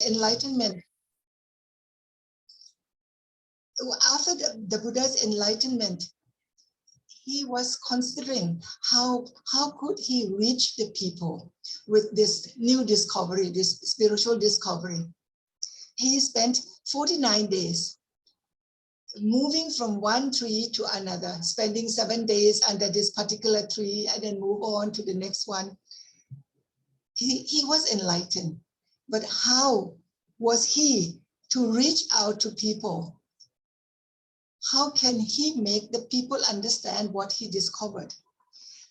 enlightenment, after the Buddha's enlightenment, he was considering how could he reach the people with this new discovery, this spiritual discovery. He spent 49 days moving from one tree to another, spending 7 days under this particular tree and then move on to the next one. He was enlightened, but how was he to reach out to people? How can he make the people understand what he discovered?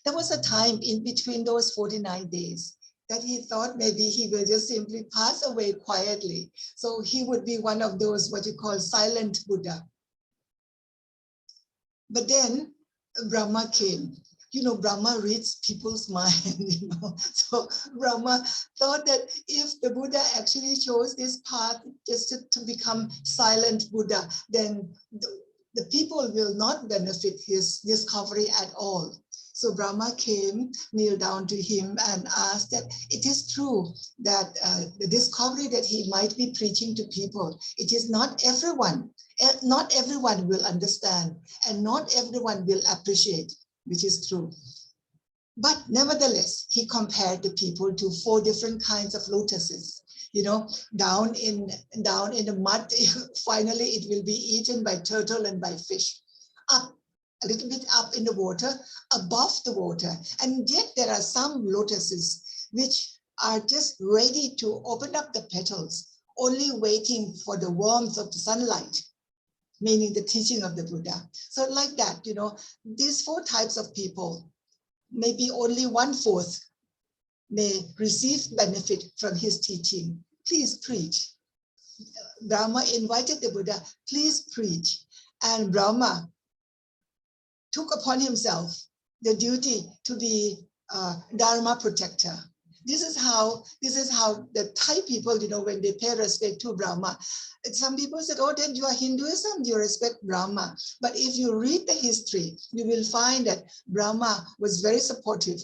There was a time in between those 49 days that he thought maybe he will just simply pass away quietly. So he would be one of those, what you call silent Buddha. But then Brahma came. You know, Brahma reads people's mind, you know. So Brahma thought that if the Buddha actually chose this path just to become silent Buddha, then the people will not benefit his discovery at all. So Brahma came, kneeled down to him and asked that it is true that the discovery that he might be preaching to people, it is not everyone will understand and not everyone will appreciate, which is true. But nevertheless, he compared the people to 4 different kinds of lotuses. You know, down in the mud, finally it will be eaten by turtle and by fish. Up, a little bit up in the water, above the water. And yet there are some lotuses which are just ready to open up the petals, only waiting for the warmth of the sunlight, meaning the teaching of the Buddha. So like that, you know, these 4 types of people, maybe only 1/4 may receive benefit from his teaching. Please preach. Brahma invited the Buddha, please preach. And Brahma took upon himself the duty to be Dharma protector. This is how the Thai people, you know, when they pay respect to Brahma, some people said, oh, then you are Hinduism, you respect Brahma. But if you read the history, you will find that Brahma was very supportive.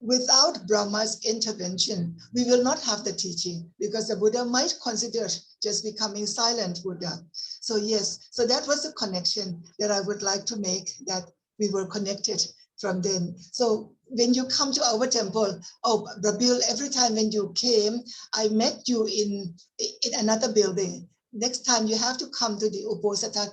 Without Brahma's intervention, we will not have the teaching because the Buddha might consider just becoming silent Buddha. So yes, so that was the connection that I would like to make, that we were connected from then. So when you come to our temple, oh, Rabil, every time when you came, I met you in another building. Next time you have to come to the Uposatha.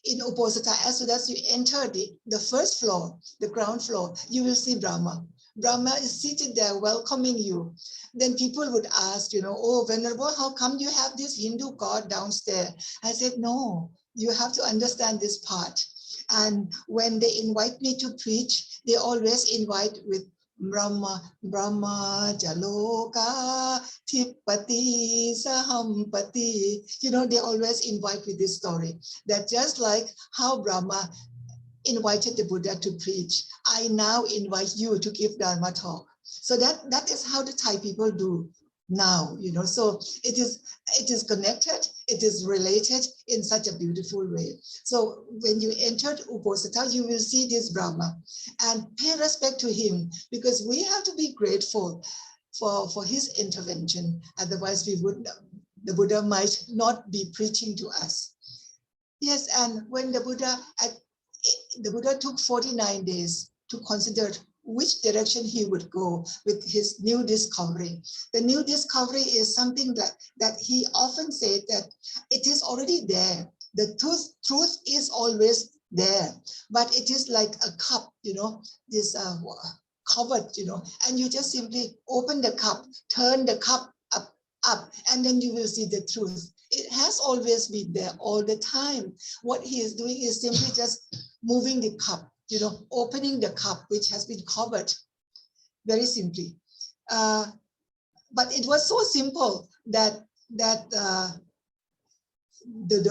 In Uposatha, as soon as you enter the first floor, the ground floor, you will see Brahma. Brahma is seated there welcoming you. Then people would ask, you know, oh, Venerable, how come you have this Hindu god downstairs? I said, no, you have to understand this part. And when they invite me to preach, they always invite with Brahma Jaloka Tippati Sahampati. You know, they always invite with this story, that just like how Brahma invited the Buddha to preach, I now invite you to give Dharma talk. So that is how the Thai people do now, you know. So it is connected, it is related in such a beautiful way. So when you entered Uposatha, you will see this Brahma and pay respect to him, because we have to be grateful for his intervention. Otherwise, the Buddha might not be preaching to us. Yes, and when the Buddha took 49 days to consider which direction he would go with his new discovery. The new discovery is something that he often said that it is already there. The truth is always there, but it is like a cup, you know, this covered, you know, and you just simply open the cup, turn the cup up, and then you will see the truth. It has always been there all the time. What he is doing is simply just moving the cup, you know, opening the cup which has been covered, very simply. But it was so simple that the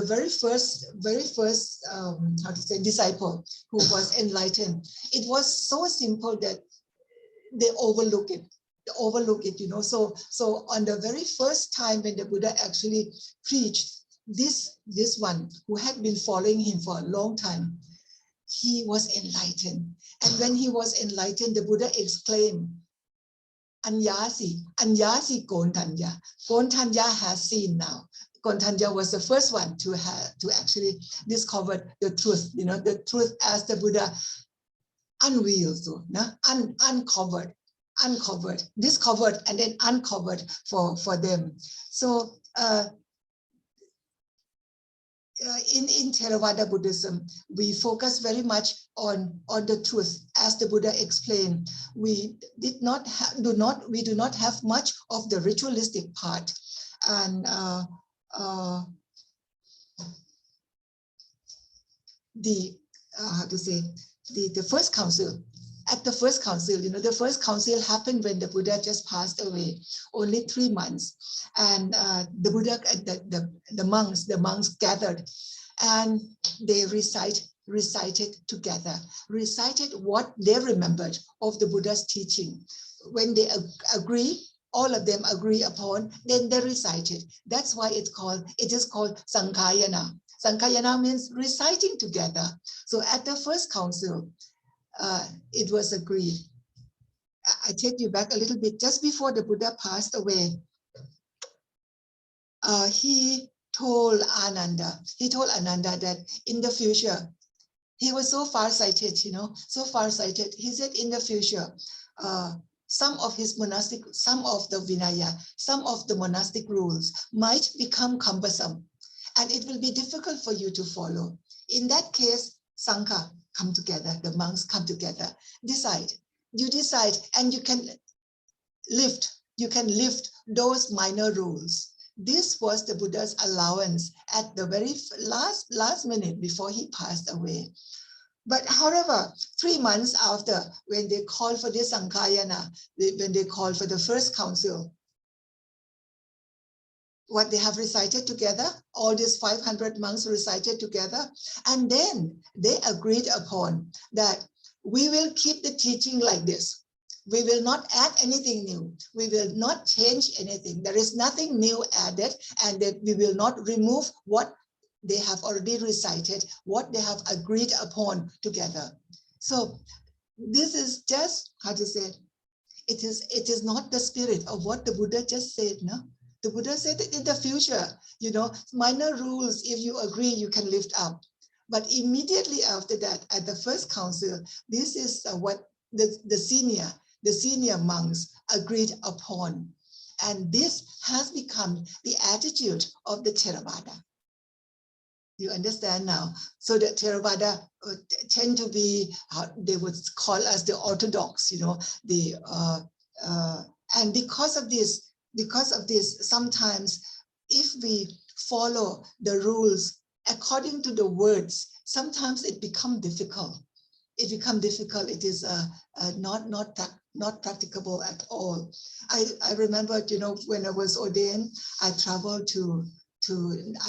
very first how to say, disciple who was enlightened, it was so simple that they overlook it. You know. So on the very first time when the Buddha actually preached, this one who had been following him for a long time, he was enlightened. And when he was enlightened, the Buddha exclaimed, Anyasi Kontanya. Kontanya has seen now. Kontanya was the first one to actually discover the truth, the truth as the Buddha unveiled, uncovered, discovered and then uncovered for them. So in Theravada Buddhism, we focus very much on the truth, as the Buddha explained. We do not have much of the ritualistic part, and the first council. At the first council, the first council happened when the Buddha just passed away, only 3 months. And the Buddha, the monks gathered, and they recited together, recited what they remembered of the Buddha's teaching. When they agree, all of them agree upon, then they recited. That's why it is called Sankayana. Sankayana means reciting together. So at the first council, it was agreed. I take you back a little bit. Just before the Buddha passed away, he told Ananda that in the future, he was so far-sighted, so far-sighted. He said in the future, some of the Vinaya, some of the monastic rules might become cumbersome, and it will be difficult for you to follow. In that case, Sangha come together, the monks come together, you decide, and you can lift those minor rules. This was the Buddha's allowance at the very last minute before he passed away. But however, 3 months after, when they called for this Sankayana, when they called for the first council, what they have recited together, all these 500 monks recited together, and then they agreed upon that we will keep the teaching like this. We will not add anything new. We will not change anything. There is nothing new added, and that we will not remove what they have already recited, what they have agreed upon together. So this is just, it is not the spirit of what the Buddha just said, no? The Buddha said that in the future, minor rules, if you agree, you can lift up. But immediately after that, at the first council, this is what the senior monks agreed upon. And this has become the attitude of the Theravada. You understand now? So the Theravada tend to be, they would call us the orthodox, and because of this, sometimes if we follow the rules according to the words, sometimes it becomes difficult. It is not practicable at all. I remember, when I was ordained, I traveled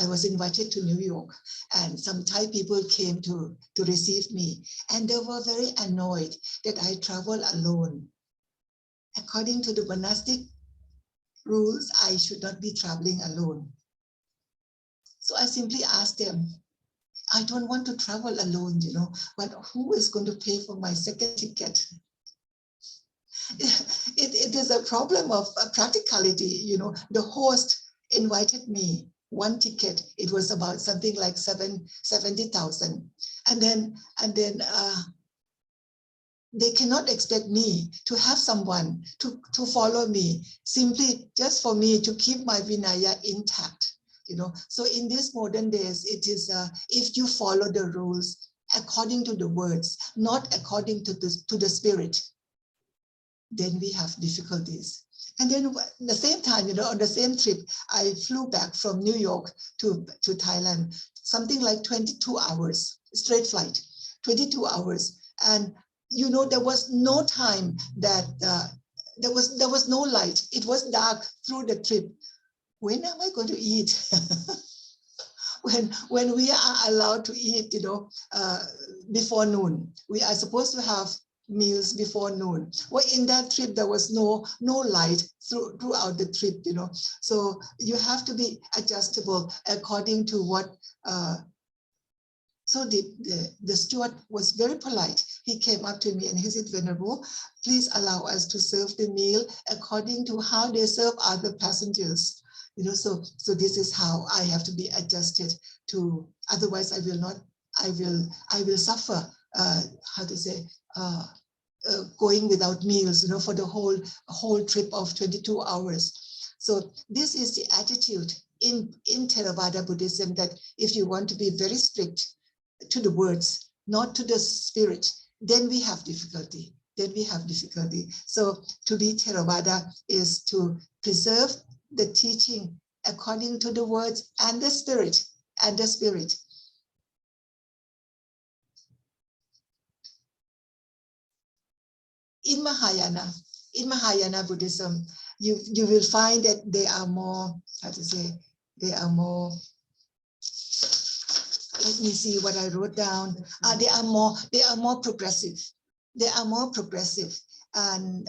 I was invited to New York, and some Thai people came to receive me, and they were very annoyed that I travel alone. According to the monastic rules, I should not be traveling alone. So I simply asked them, I don't want to travel alone, but who is going to pay for my second ticket? It is a problem of practicality, The host invited me, one ticket. It was about something like 70,000. And then they cannot expect me to have someone to follow me, simply just for me to keep my Vinaya intact. So in these modern days, it is if you follow the rules according to the words, not according to the spirit, then we have difficulties. And then at the same time, on the same trip, I flew back from New York to Thailand, something like 22 hours, straight flight, 22 hours. And there was no time that there was no light. It was dark through the trip. When am I going to eat? when we are allowed to eat, before noon, we are supposed to have meals before noon. Well, in that trip, there was no light throughout the trip, So you have to be adjustable according to what. So the steward was very polite. he came up to me and he said, Venerable, please allow us to serve the meal according to how they serve other passengers. You know, so this is how I have to be adjusted to, otherwise I will suffer, how to say, going without meals, you know, for the whole trip of 22 hours. So this is the attitude in Theravada Buddhism, that if you want to be very strict to the words, not to the spirit, then we have difficulty. So to be Theravada is to preserve the teaching according to the words and the spirit, In Mahayana Buddhism, you will find that they are more, let me see what I wrote down. They are more progressive. And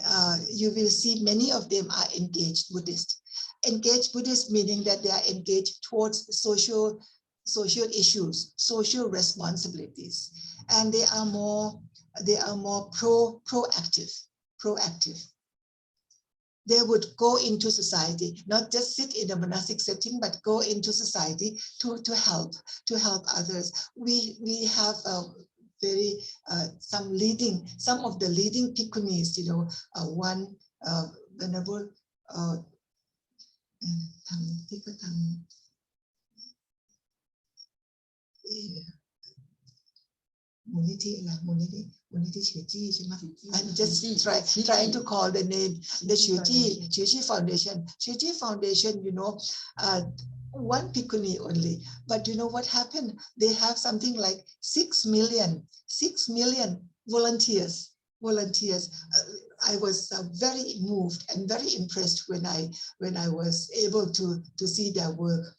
you will see many of them are engaged Buddhist. Engaged Buddhist meaning that they are engaged towards social issues, social responsibilities, and they are more proactive. They would go into society, not just sit in a monastic setting, but go into society to help others. We have very some of the leading Bhikkhunis, you know, one Venerable I'm just trying to call the name, the Shuji Foundation. Shuji Foundation, you know, one Bhikkhuni only, but you know what happened? They have something like 6 million volunteers. I was very moved and very impressed when I was able to see their work.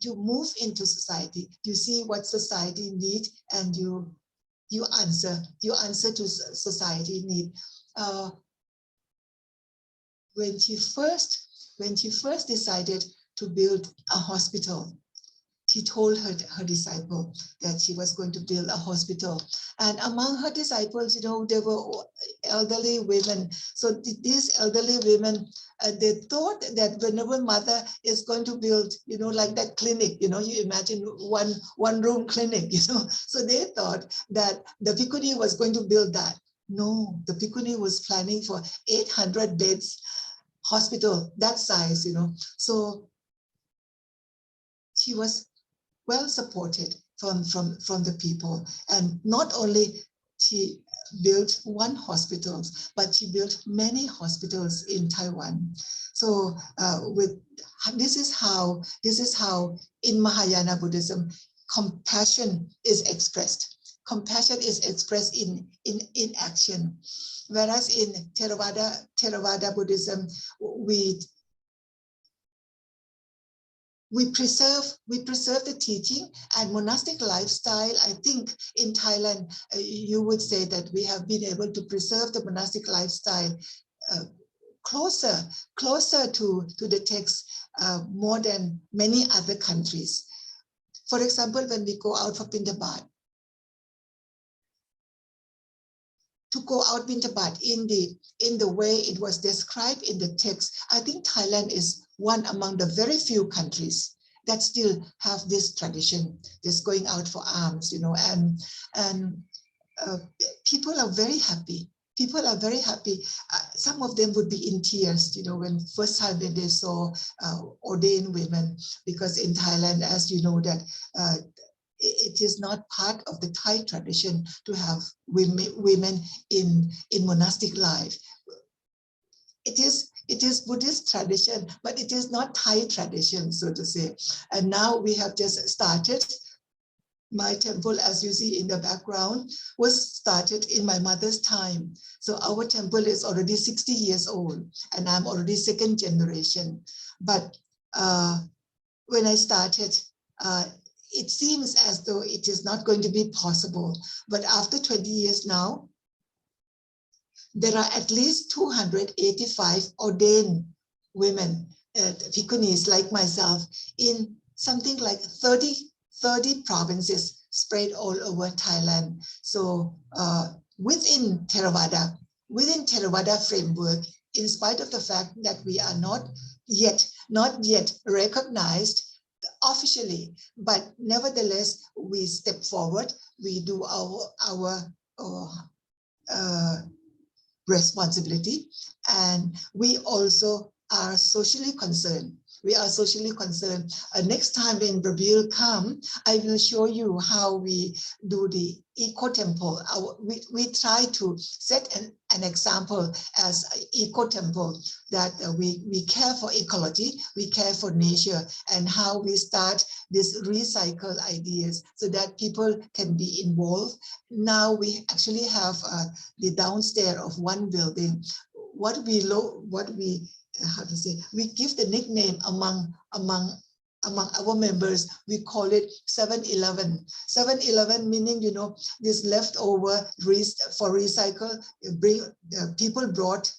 You move into society, you see what society needs, and you answer to society need. When she first decided to build a hospital, she told her disciple that she was going to build a hospital. And among her disciples, you know, there were elderly women. So these elderly women, they thought that Venerable Mother is going to build, you know, like that clinic, you know, you imagine one room clinic, you know. So they thought that the Bhikkhuni was going to build that. No, the Bhikkhuni was planning for 800 beds hospital, that size, you know. So she was well supported from the people. And not only she built one hospital, but she built many hospitals in Taiwan. So this is how in Mahayana Buddhism, compassion is expressed. Compassion is expressed in action. Whereas in Theravada Buddhism, we preserve the teaching and monastic lifestyle. I think in Thailand, you would say that we have been able to preserve the monastic lifestyle closer to the text more than many other countries. For example, when we go out for Bintabat, to go out Bintabat in the way it was described in the text, I think Thailand is one among the very few countries that still have this tradition, this going out for alms, you know, and people are very happy. People are very happy. Some of them would be in tears, you know, when first time when they saw ordained women, because in Thailand, as you know, that it is not part of the Thai tradition to have women in monastic life. It is Buddhist tradition, but it is not Thai tradition, so to say. And now we have just started. My temple, as you see in the background, was started in my mother's time. So our temple is already 60 years old, and I'm already second generation. But when I started, it seems as though it is not going to be possible. But after 20 years now, there are at least 285 ordained women, Bhikkhunis like myself, in something like 30 provinces spread all over Thailand. So within Theravada framework, in spite of the fact that we are not yet recognized officially, but nevertheless we step forward. We do our responsibility, and we also are socially concerned. Next time when Prabir come, I will show you how we do the eco temple. We try to set an example as eco temple, that we care for ecology, we care for nature, and how we start this recycle ideas so that people can be involved. Now we actually have the downstairs of one building. We give the nickname among our members. We call it 7-Eleven. 7-Eleven meaning, this leftover for recycle. People brought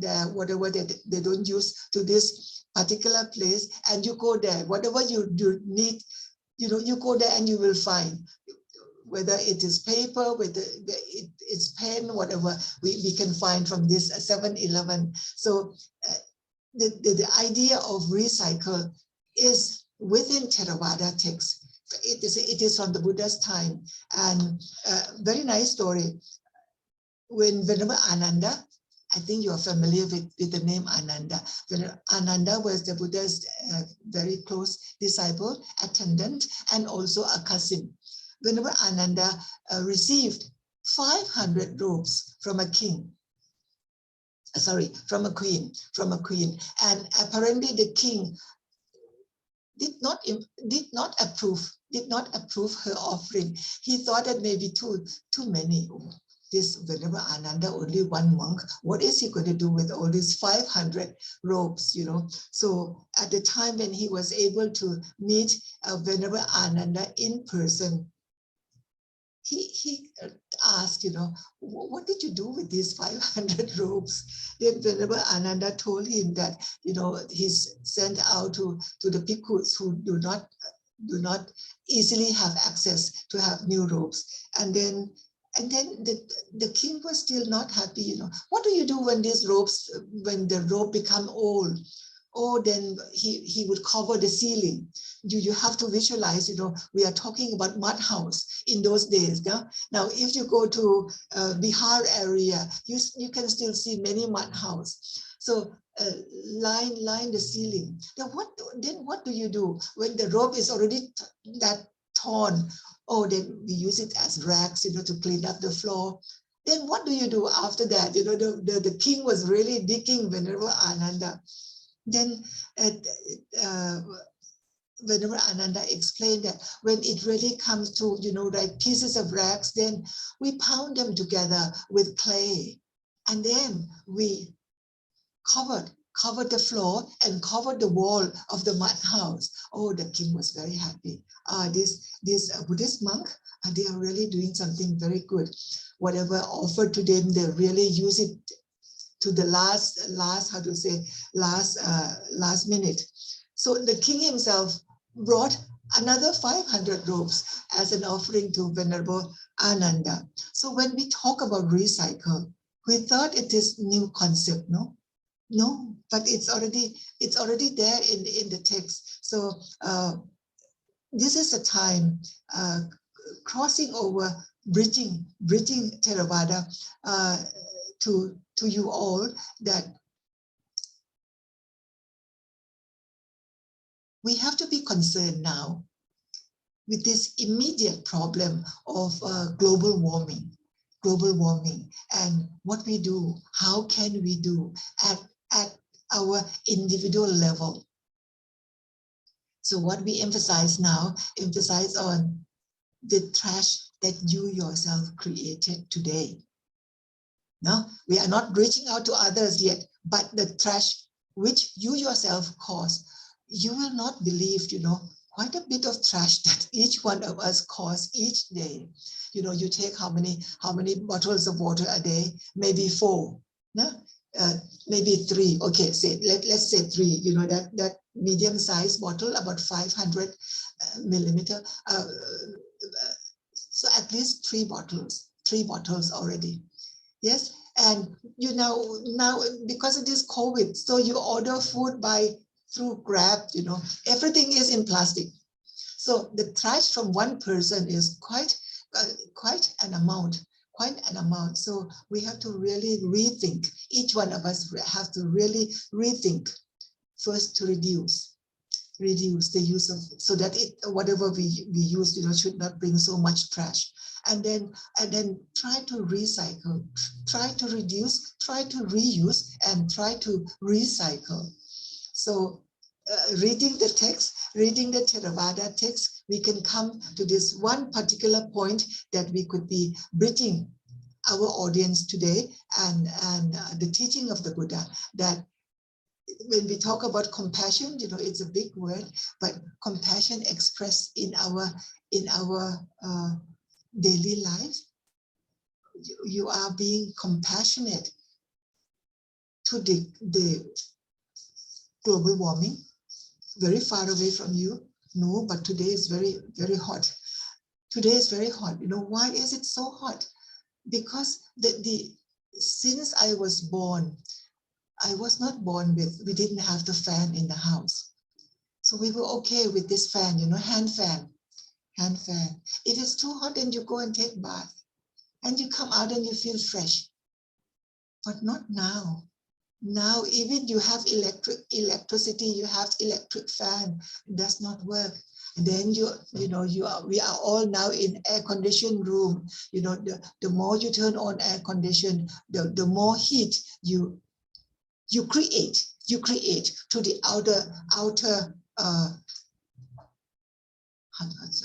their whatever they don't use to this particular place, and you go there. Whatever you need, you go there and you will find. Whether it is paper, whether it's pen, whatever we can find from this 7-Eleven. So the idea of recycle is within Theravada text. It is from the Buddha's time. And very nice story. When Venerable Ananda, I think you are familiar with the name Ananda. Ananda was the Buddha's very close disciple, attendant, and also a cousin. Venerable Ananda received 500 robes from a queen, and apparently the king did not approve her offering. He thought that maybe too many. This Venerable Ananda, only one monk, what is he going to do with all these 500 robes, So at the time when he was able to meet Venerable Ananda in person, he asked, what did you do with these 500 robes? Then Venerable Ananda told him that, he's sent out to the bhikkhus who do not easily have access to have new robes. And then the king was still not happy, What do you do when these robes, when the robe become old? Or then he would cover the ceiling. You have to visualize, we are talking about mud house in those days. Yeah? Now, if you go to Bihar area, you can still see many mud house. So line the ceiling. Then what do you do when the robe is already that torn? Oh, then we use it as rags, to clean up the floor. Then what do you do after that? The king was really digging Venerable Ananda. Then Venerable Ananda explained that when it really comes to, like pieces of rags, then we pound them together with clay. And then we covered the floor and covered the wall of the mud house. Oh, the king was very happy. This Buddhist monk, they are really doing something very good. Whatever offered to them, they really use it to the last minute. So the king himself brought another 500 robes as an offering to Venerable Ananda. So when we talk about recycle, we thought it is new concept, no? No, but it's already there in the text. So this is a time crossing over, bridging Theravada to you all, that we have to be concerned now with this immediate problem of global warming, and what we do, how can we do at our individual level. So what we emphasize now, on the trash that you yourself created today. No, we are not reaching out to others yet, but the trash which you yourself caused, you will not believe, quite a bit of trash that each one of us cause each day. You take how many bottles of water a day? Maybe 4, no? Maybe 3. Okay, let's say 3. That medium-sized bottle, about 500 milliliter. So at least 3 bottles already. Yes, and you know, now because of this COVID, so you order food through Grab, you know, everything is in plastic. So the trash from one person is quite an amount. So we have to really rethink. Each one of us have to really rethink first to reduce the use of, so that whatever we use, you know, should not bring so much trash. And then try to recycle, try to reduce, try to reuse, and try to recycle. So reading the text, reading the Theravada text, we can come to this one particular point that we could be bridging our audience today, and the teaching of the Buddha, that when we talk about compassion, you know, it's a big word, but compassion expressed in our daily life. You are being compassionate to the global warming, very far away from you. No, but today is very, very hot. Today is very hot. You know, why is it so hot? Because since I was born, I was not born with, we didn't have the fan in the house. So we were okay with this fan, you know, hand fan. If it's too hot, then you go and take bath. And you come out and you feel fresh. But not now. Now, even you have electricity, you have electric fan, it does not work. And then we are all now in air-conditioned room. You know, the more you turn on air condition, the more heat you create to the outer how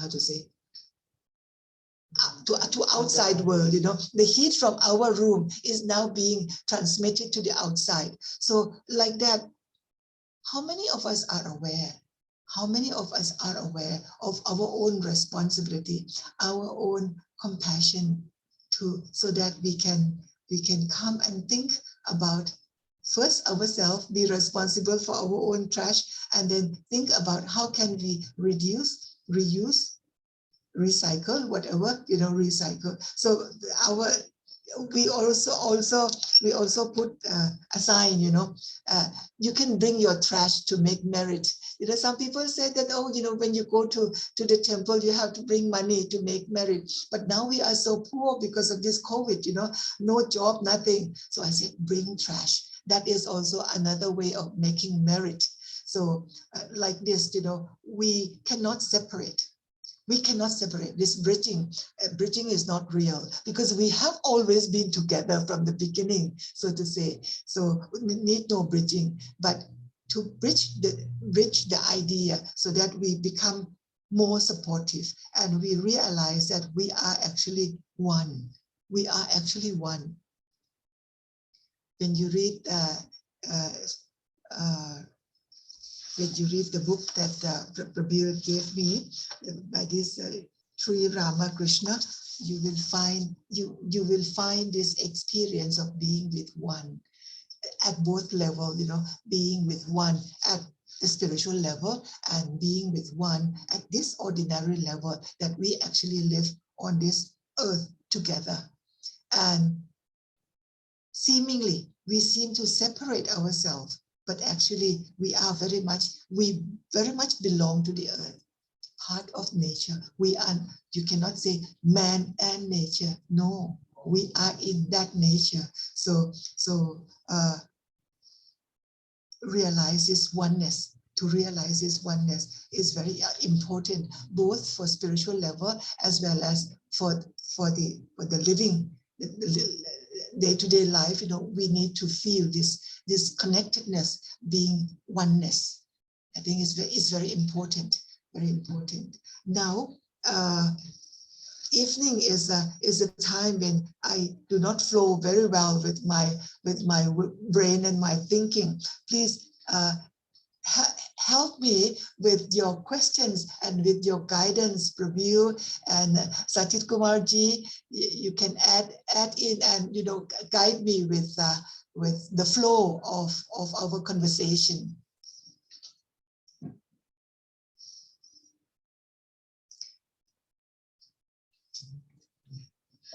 to say, to outside world. You know, the heat from our room is now being transmitted to the outside. So like that, how many of us are aware? How many of us are aware of our own responsibility, our own compassion, so that we can come and think about first ourselves, be responsible for our own trash, and then think about how can we reduce, reuse, recycle, whatever, you know, recycle. So we also put a sign, you know, you can bring your trash to make merit. You know, some people say that, oh, you know, when you go to the temple, you have to bring money to make merit. But now we are so poor because of this COVID, you know, no job, nothing. So I said, bring trash. That is also another way of making merit. So like this, you know, we cannot separate. We cannot separate this bridging. Bridging is not real because we have always been together from the beginning, so to say. So we need no bridging, but to bridge the idea so that we become more supportive and we realize that we are actually one. We are actually one. When you read the book that Prabir gave me by this Sri Ramakrishna, you will find this experience of being with one at both levels, you know, being with one at the spiritual level and being with one at this ordinary level, that we actually live on this earth together. And seemingly we seem to separate ourselves, but actually we very much belong to the earth, part of nature. We are, you cannot say man and nature. No, we are in that nature. So realize this oneness. To realize this oneness is very important, both for spiritual level as well as for the living, day-to-day life. You know, we need to feel this connectedness, being oneness. I think it's very important, very important. Now, evening is a time when I do not flow very well with my brain and my thinking. Please help me with your questions and with your guidance, Prabhu and Sajid Kumar ji. You can add in and, you know, guide me with the flow of our conversation.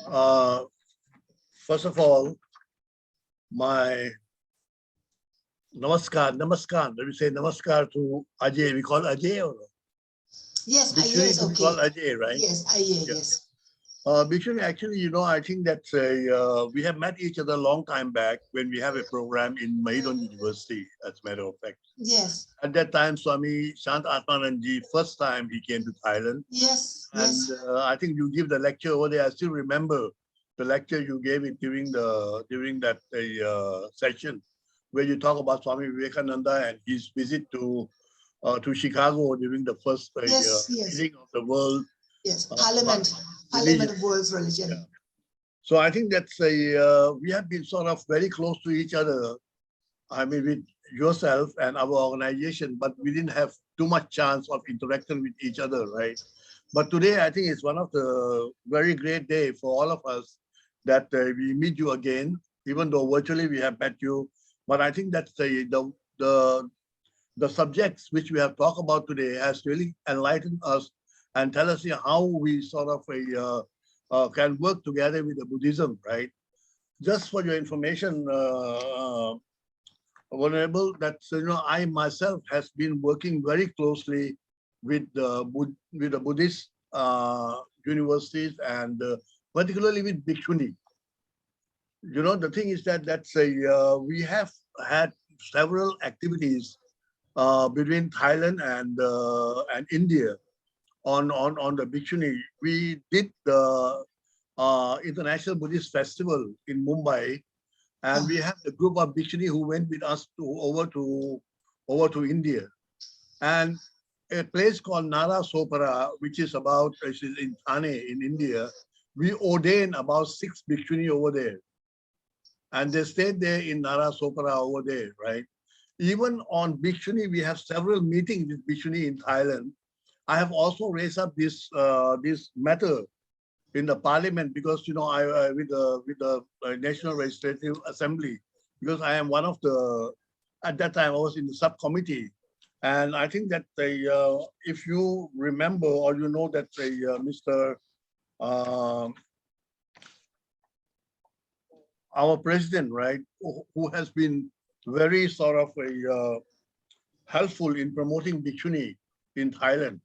Uh, First of all, my namaskar. Let me say namaskar to Ajay. We call Ajay or Yes, Bhikshuni yes, to be called okay. Ajay, right? Yes, Yeah. yes. Bhikshuni, actually, I think that we have met each other a long time back when we have a program in Mahidol University, as a matter of fact. Yes. At that time, Swami Shant Atmananji, first time he came to Thailand. Yes, And yes. I think you give the lecture over there. I still remember the lecture you gave it during that session where you talk about Swami Vivekananda and his visit to Chicago during the first Yes, yes. meeting of the world Yes, about Parliament religion. of World's Yeah. Religion. So I think that's we have been sort of very close to each other. I mean, with yourself and our organization, but we didn't have too much chance of interaction with each other, right? But today, I think it's one of the very great day for all of us that we meet you again, even though virtually we have met you. But I think that's the subjects which we have talked about today has really enlightened us and tell us how we sort of can work together with the Buddhism, right? Just for your information, Honorable, that I myself has been working very closely with the Buddhist universities and particularly with Bhikshuni. The thing is that we have had several activities between Thailand and India on the Bhikshuni. We did the International Buddhist Festival in Mumbai, and we have the group of Bhikshuni who went with us over to India. And a place called Nara Sopara, which is in Thane in India, we ordained about 6 Bhikshuni over there. And they stayed there in Nara Sopara over there, right? Even on Bhikshuni, we have several meetings with Bhikshuni in Thailand. I have also raised up this matter in the parliament because I with the National Legislative Assembly, because I am one of the, at that time I was in the subcommittee, and I think that if you remember or that Mr. Our president, right, who has been very sort of helpful in promoting Bhikshuni in Thailand.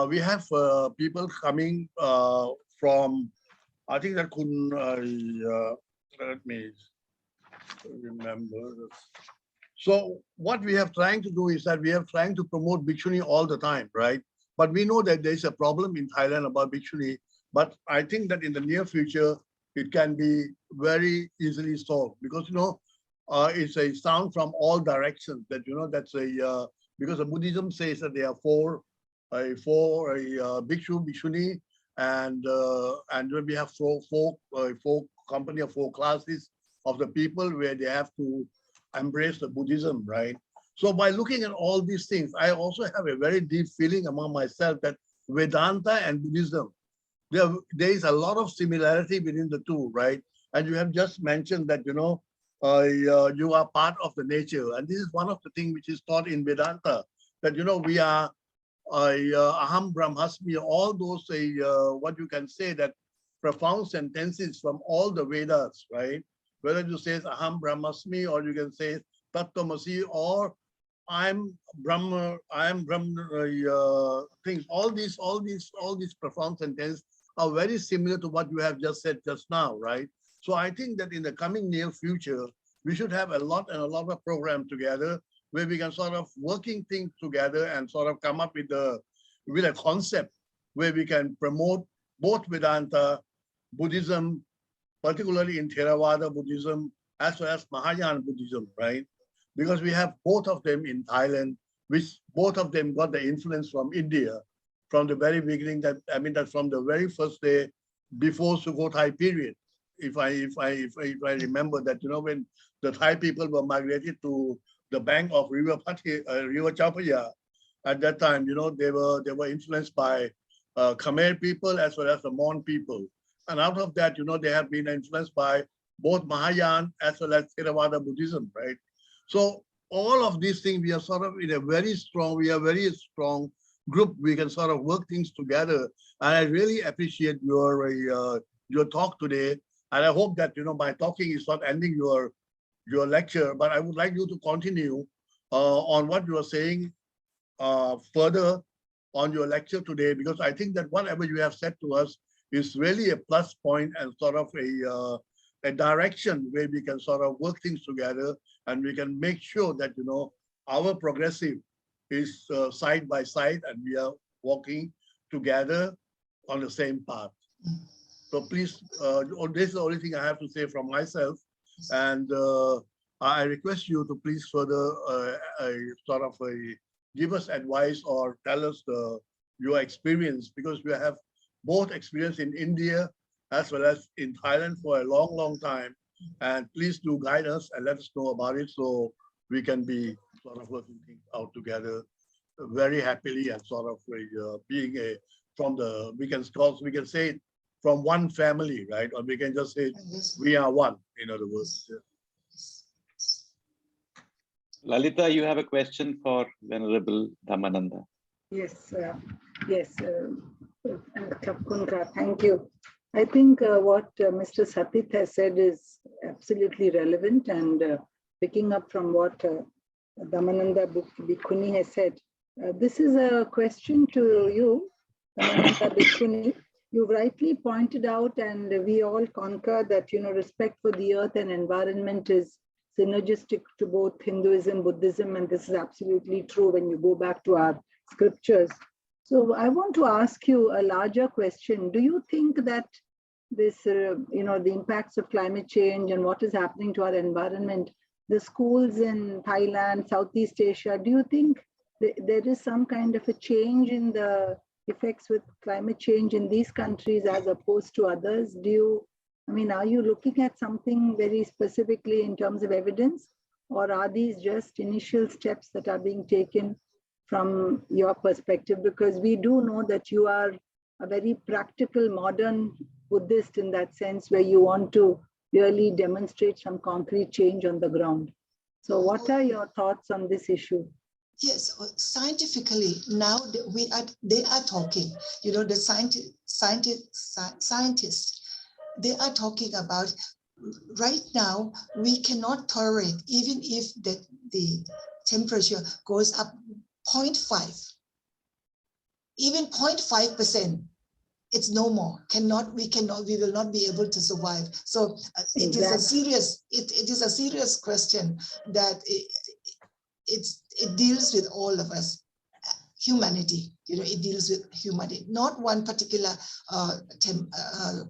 We have people coming from, I think that couldn't, let me remember this. So what we have trying to do is that we are trying to promote Bhikshuni all the time, right? But we know that there is a problem in Thailand about Bhikshuni, but I think that in the near future, it can be very easily solved because, it's a sound from all directions that, that's because the Buddhism says that there are four bhikshu, bhikshuni, and when we have four company of 4 classes of the people where they have to embrace the Buddhism, right? So by looking at all these things, I also have a very deep feeling among myself that Vedanta and Buddhism, there is a lot of similarity between the two, right? And you have just mentioned that, you are part of the nature. And this is one of the things which is taught in Vedanta, that, we are aham brahmasmi, all those, what you can say, that profound sentences from all the Vedas, right? Whether you say aham brahmasmi, or you can say tattvamasi, or I'm Brahma, things. All these profound sentences are very similar to what you have just said just now, right? So I think that in the coming near future, we should have a lot of programs together where we can sort of working things together and sort of come up with a concept where we can promote both Vedanta, Buddhism, particularly in Theravada Buddhism, as well as Mahayana Buddhism, right? Because we have both of them in Thailand, which both of them got the influence from India from the very beginning. That from the very first day before Sukhothai period. If I remember that, when the Thai people were migrated to the bank of River Chao Phraya, at that time, they were influenced by Khmer people as well as the Mon people. And out of that, they have been influenced by both Mahayana as well as Theravada Buddhism, right? So all of these things, we are sort of in a very strong group. We can sort of work things together. And I really appreciate your your talk today. And I hope that, my talking is not ending your lecture, but I would like you to continue on what you are saying further on your lecture today, because I think that whatever you have said to us is really a plus point and sort of a direction where we can sort of work things together, and we can make sure that, our progressive is side by side, and we are walking together on the same path. So please, this is the only thing I have to say from myself. And I request you to please further give us advice or tell us your experience, because we have both experience in India as well as in Thailand for a long, long time. And please do guide us and let us know about it, so we can be sort of working things out together very happily, and sort of being we can say it from one family, right? Or we can just say we are one, in other words. Lalita, you have a question for Venerable Dhammananda. Yes, thank you. I think what Mr. Satit has said is absolutely relevant, and picking up from what Dhammananda Bhikkhuni has said, this is a question to you, Dhammananda Bhikkhuni. You rightly pointed out, and we all concur that, respect for the earth and environment is synergistic to both Hinduism, Buddhism, and this is absolutely true when you go back to our scriptures. So I want to ask you a larger question. Do you think that this, the impacts of climate change and what is happening to our environment, the schools in Thailand, Southeast Asia, do you think there is some kind of a change in the effects with climate change in these countries as opposed to others? Are you looking at something very specifically in terms of evidence, or are these just initial steps that are being taken from your perspective? Because we do know that you are a very practical, modern Buddhist in that sense, where you want to really demonstrate some concrete change on the ground. So what are your thoughts on this issue? Yes, scientifically, now they are talking, the scientists, they are talking about right now, we cannot tolerate, even if the temperature goes up 0.5, even 0.5%, it's no more. We will not be able to survive. So it is a serious, it is a serious question that it deals with all of us, humanity. It deals with humanity, not one particular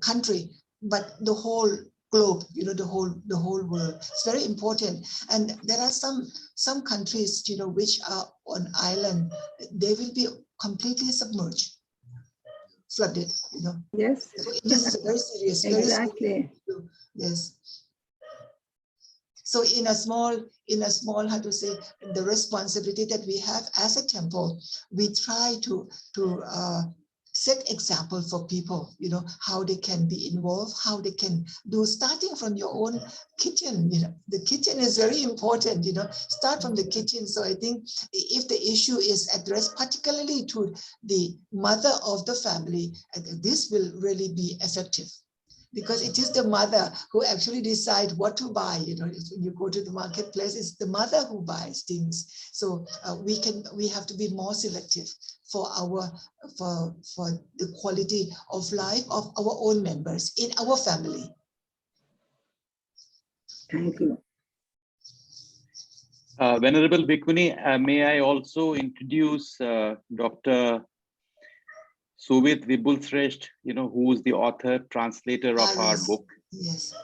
country, but the whole globe. The whole world. It's very important. And there are some countries, which are on island. They will be completely submerged, flooded. Yes. So it is very serious. Exactly. Very serious. Yes. So in a small, how to say, the responsibility that we have as a temple, we try to set example for people, how they can be involved, how they can do, starting from your own kitchen. The kitchen is very important, start from the kitchen. So I think if the issue is addressed particularly to the mother of the family, this will really be effective. Because it is the mother who actually decides what to buy. When you go to the marketplace, it's the mother who buys things. So we have to be more selective for the quality of life of our own members in our family. Thank you. Venerable Bhikkhuni, may I also introduce Dr. Suvit Vibulsresht, who is the author, translator of our book. Yes.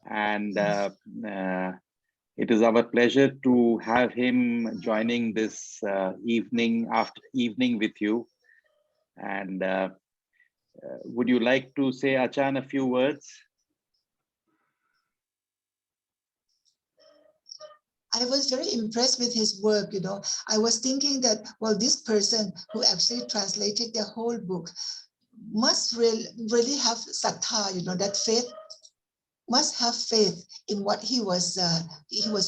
And it is our pleasure to have him joining this evening with you. And would you like to say, Achan, a few words? I was very impressed with his work. I was thinking that, well, this person who actually translated the whole book must really have sattha, that faith, must have faith in what he was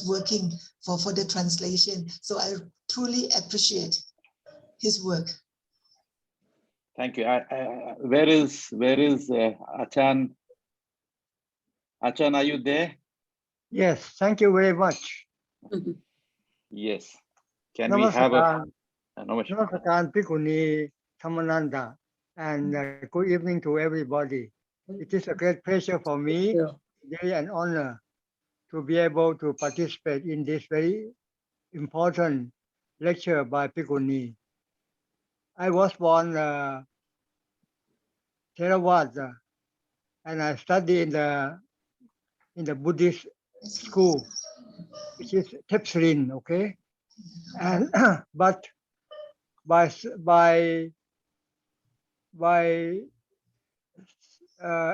working for the translation. So I truly appreciate his work. Thank you. Where is Achan Achan, are you there? Yes, thank you very much. Yes. Can we have a Namaskar. Namaskar, Bhikkhuni, Dhammananda, and good evening to everybody. It is a great pleasure for me, really an honor to be able to participate in this very important lecture by Bhikkhuni. I was born Theravada, and I studied in the Buddhist school, which is Tepsirin, okay? And but by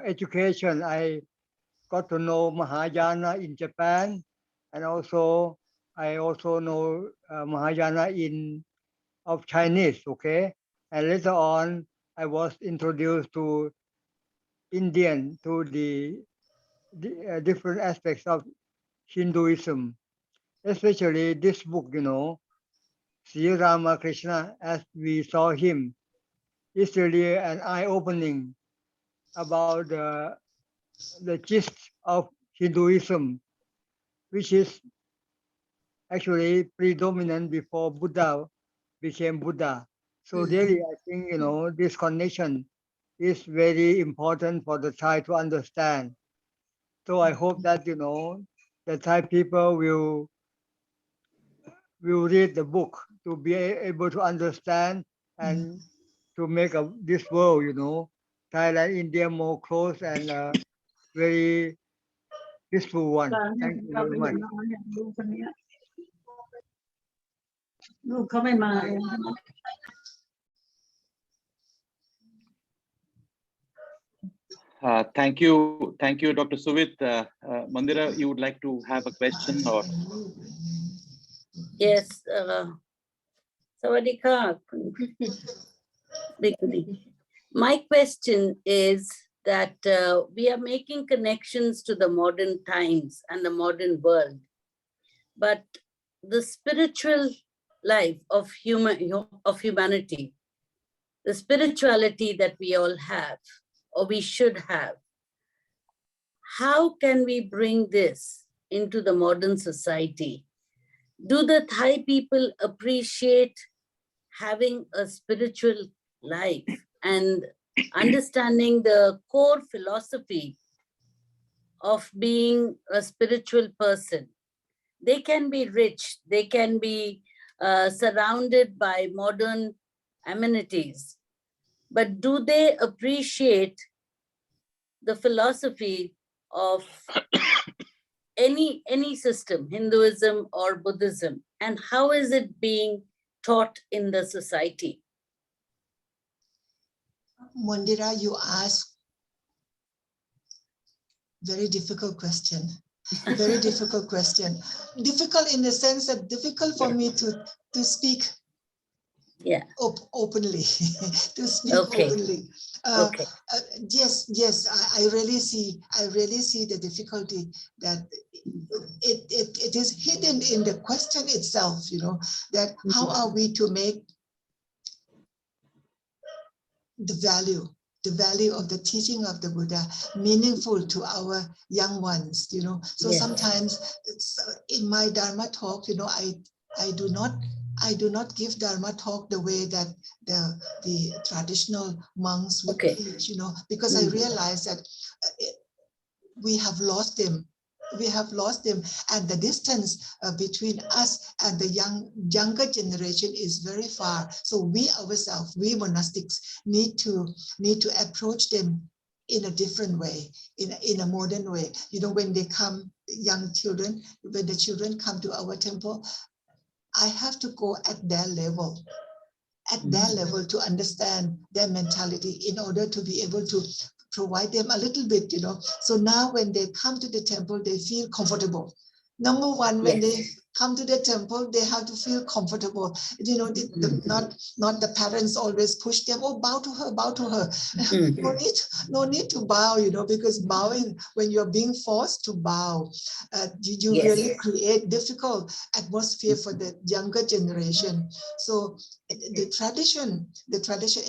education, I got to know Mahayana in Japan, and also I also know Mahayana of Chinese, okay? And later on, I was introduced to Indian, to the different aspects of Hinduism, especially this book, Sri Ramakrishna, as we saw him, is really an eye-opening about the gist of Hinduism, which is actually predominant before Buddha became Buddha. So really, I think, this connection is very important for the Thai to understand. So I hope that, the Thai people will read the book to be able to understand and to make this world, Thailand, India more close and very peaceful one. Thank you very much. Thank you, Dr. Suvit. Mandira, you would like to have a question or? Yes. Sawadika. My question is that we are making connections to the modern times and the modern world, but the spiritual life of humanity, the spirituality that we all have, or we should have, how can we bring this into the modern society? Do the Thai people appreciate having a spiritual life and understanding the core philosophy of being a spiritual person? They can be rich, they can be surrounded by modern amenities, but do they appreciate the philosophy of any system, Hinduism or Buddhism, and how is it being taught in the society? Mandira, you ask very difficult question. Very difficult question. Difficult in the sense that difficult for me to speak openly, to speak openly. Yes, I really see the difficulty that it is hidden in the question itself, that how are we to make the value of the teaching of the Buddha meaningful to our young ones, So sometimes in my Dharma talk, I do not give Dharma talk the way that the traditional monks would teach, because I realize that we have lost them. And the distance between us and the younger generation is very far. So we ourselves, we monastics, need to approach them in a different way, in a modern way. When they come, young children, when the children come to our temple, I have to go at their level. To understand their mentality in order to be able to provide them a little bit, So now when they come to the temple, they feel comfortable. Number one, when they come to the temple, they have to feel comfortable. You know, not the parents always push them, oh, bow to her, bow to her. No need to bow, you know, because bowing, when you're being forced to bow, you really create difficult atmosphere for the younger generation. So the tradition,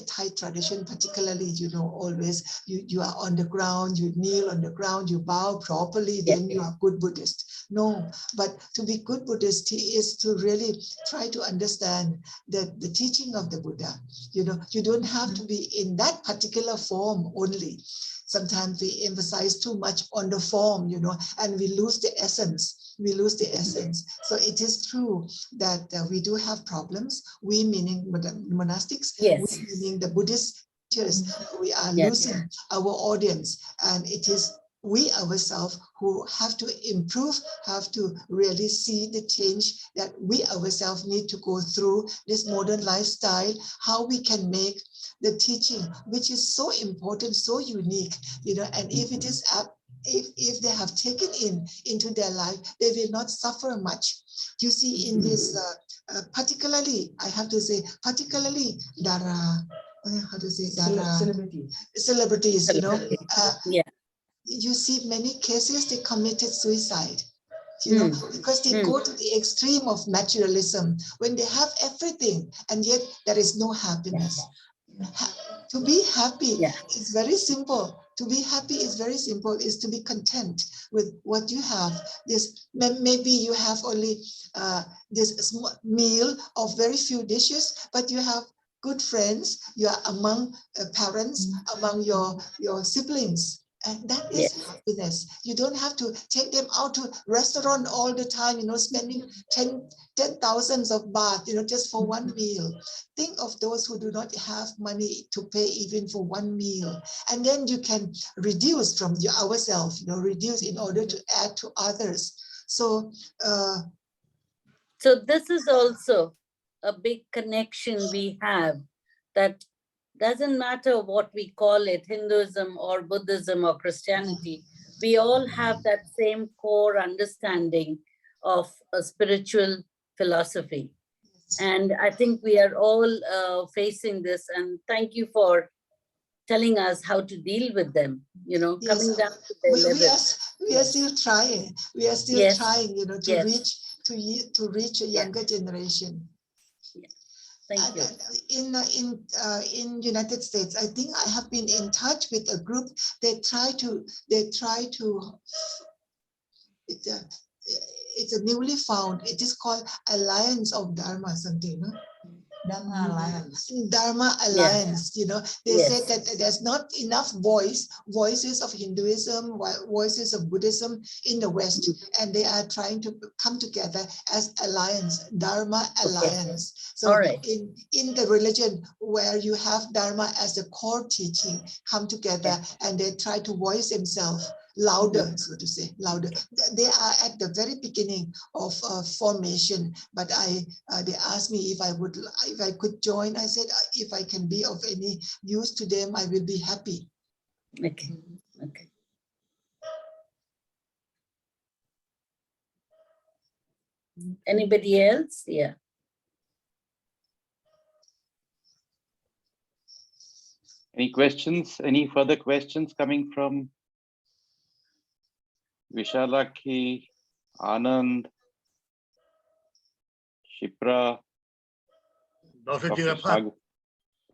Thai tradition particularly, you know, always you are on the ground, you kneel on the ground, you bow properly, then you are good Buddhist. No, but to be good Buddhist is to really try to understand the teaching of the Buddha. You know, you don't have to be in that particular form only. Sometimes we emphasize too much on the form, you know, and we lose the essence. We lose the essence. So it is true that we do have problems. We meaning monastics, we meaning the Buddhist teachers. We are losing our audience, and it is we ourselves who have to improve, have to really see the change that we ourselves need to go through this modern lifestyle, how we can make the teaching, which is so important, so unique, you know, and if it is if they have taken into their life, they will not suffer much. You see, in this, particularly, I have to say, particularly Dara, how to say Dara, celebrities, you know, you see many cases they committed suicide, you know, because they go to the extreme of materialism when they have everything and yet there is no happiness. To be happy is very simple. To be happy is very simple, is to be content with what you have. This maybe you have only this small meal of very few dishes, but you have good friends, you are among parents, among your siblings. And that is happiness. You don't have to take them out to restaurant all the time, you know, spending 10,000s of baht, you know, just for one meal. Think of those who do not have money to pay even for one meal. And then you can reduce from ourselves, you know, reduce in order to add to others. So, so this is also a big connection we have, that doesn't matter what we call it, Hinduism or Buddhism or Christianity, we all have that same core understanding of a spiritual philosophy. And I think we are all facing this, and thank you for telling us how to deal with them, you know, coming down to their level. We are still trying. We are still trying, you know, to reach a younger generation. Thank you. In United States, I think I have been in touch with a group. They try to. It's a newly found. It is called Alliance of Dharma something. No? Dharma Alliance, you know, they said that there's not enough voices of Hinduism, voices of Buddhism in the West, and they are trying to come together as alliance, Dharma Alliance. So in the religion where you have Dharma as a core teaching, come together and they try to voice themselves louder, so to say, louder. They are at the very beginning of formation, but they asked me if I could join. I said, if I can be of any use to them, I will be happy. Okay. Anybody else? Yeah. Any questions? Any further questions coming from Vishalakhi, Anand, Shipra, Dr. Chirapat.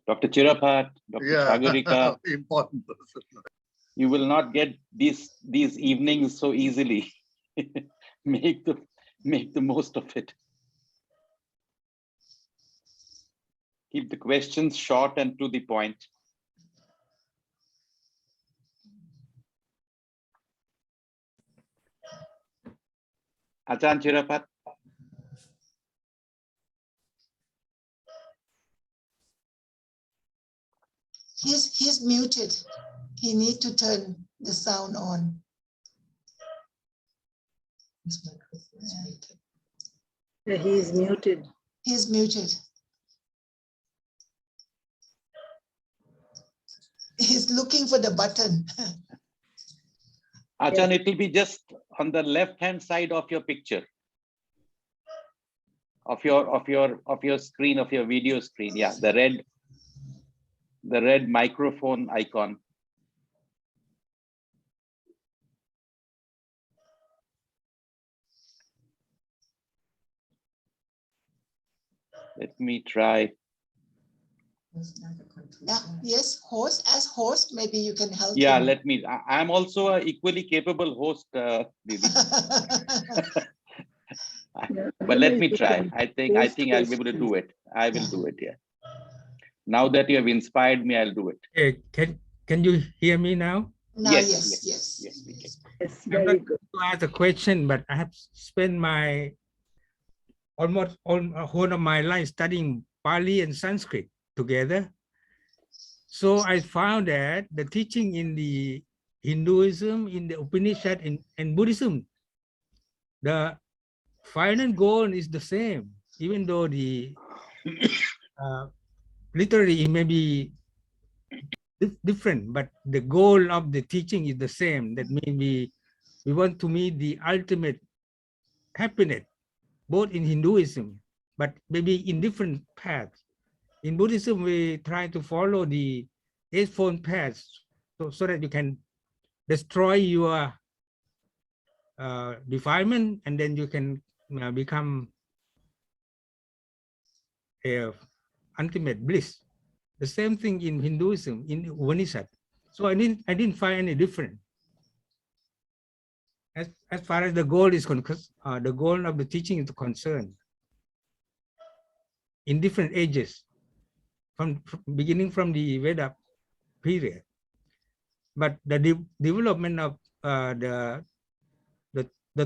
Dr. Chirapat, Dr. Sagarika. Important. You will not get these evenings so easily. Make the most of it. Keep the questions short and to the point. Ajahn Chirapat. He's muted. He need to turn the sound on. Yeah, he is muted. He's muted. He's looking for the button. Ajahn, it will be just on the left-hand side of your picture. of your screen, of your video screen. Yeah, the red microphone icon. Let me try. Yeah, yes, host, as host, maybe you can help Yeah, him. let me. I'm also an equally capable host, Didi. Yeah, But let otherwise me you try. can I think I'll be able to do it. I will do it. Yeah. Now that you have inspired me, I'll do it. Hey, can you hear me now? Now, Yes, yes, yes, yes. yes, we can. Yes, I'm very not good. to ask a question, but I have spent my almost all whole of my life studying Pali and Sanskrit together. So I found that the teaching in the Hinduism, in the Upanishad, and Buddhism, the final goal is the same, even though the literally it may be different, but the goal of the teaching is the same. That means we want to meet the ultimate happiness, both in Hinduism, but maybe in different paths. In Buddhism, we try to follow the eightfold paths so that you can destroy your defilement, and then you can become a ultimate bliss. The same thing in Hinduism, in Upanishad. So I didn't find any difference. As far as the goal is concerned, the goal of the teaching is concerned in different ages, from beginning from the Veda period. But the development of the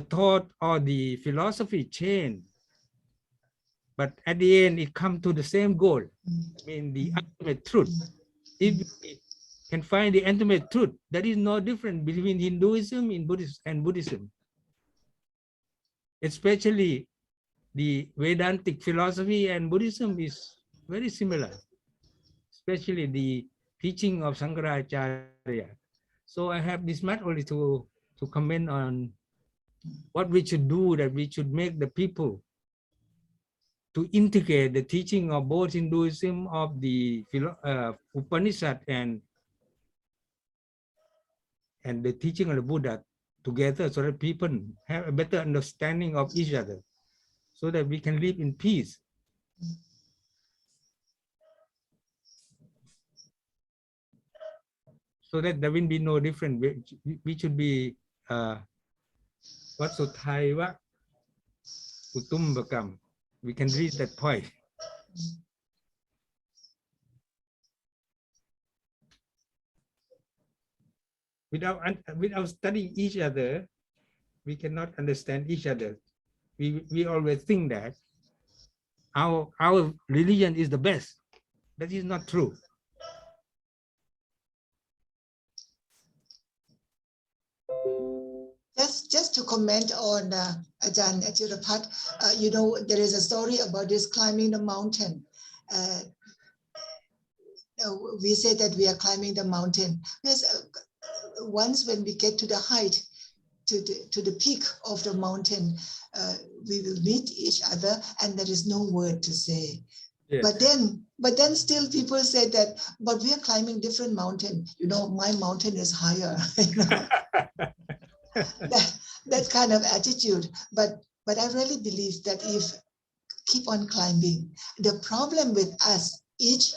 thought or the philosophy change. But at the end, it comes to the same goal. I mean, the ultimate truth. If we can find the ultimate truth, there is no difference between Hinduism and Buddhism. Especially the Vedantic philosophy and Buddhism is very similar, especially the teaching of Shankaracharya. So I have this much only to comment on what we should do, that we should make the people to integrate the teaching of both Hinduism, of the Upanishad and the teaching of the Buddha together, so that people have a better understanding of each other, so that we can live in peace. So that there will be no difference. We should be what so Thai wa utumbakam. We can reach that point. Without studying each other, we cannot understand each other. We always think that our religion is the best. That is not true. Just to comment on Ajahn Achirapat, you know, there is a story about this climbing the mountain. We say that we are climbing the mountain. Because once when we get to the height, to the peak of the mountain, we will meet each other and there is no word to say. Yes. But then still people say that, but we are climbing different mountain. You know, my mountain is higher. You know? that kind of attitude. But I really believe that if keep on climbing, the problem with us, each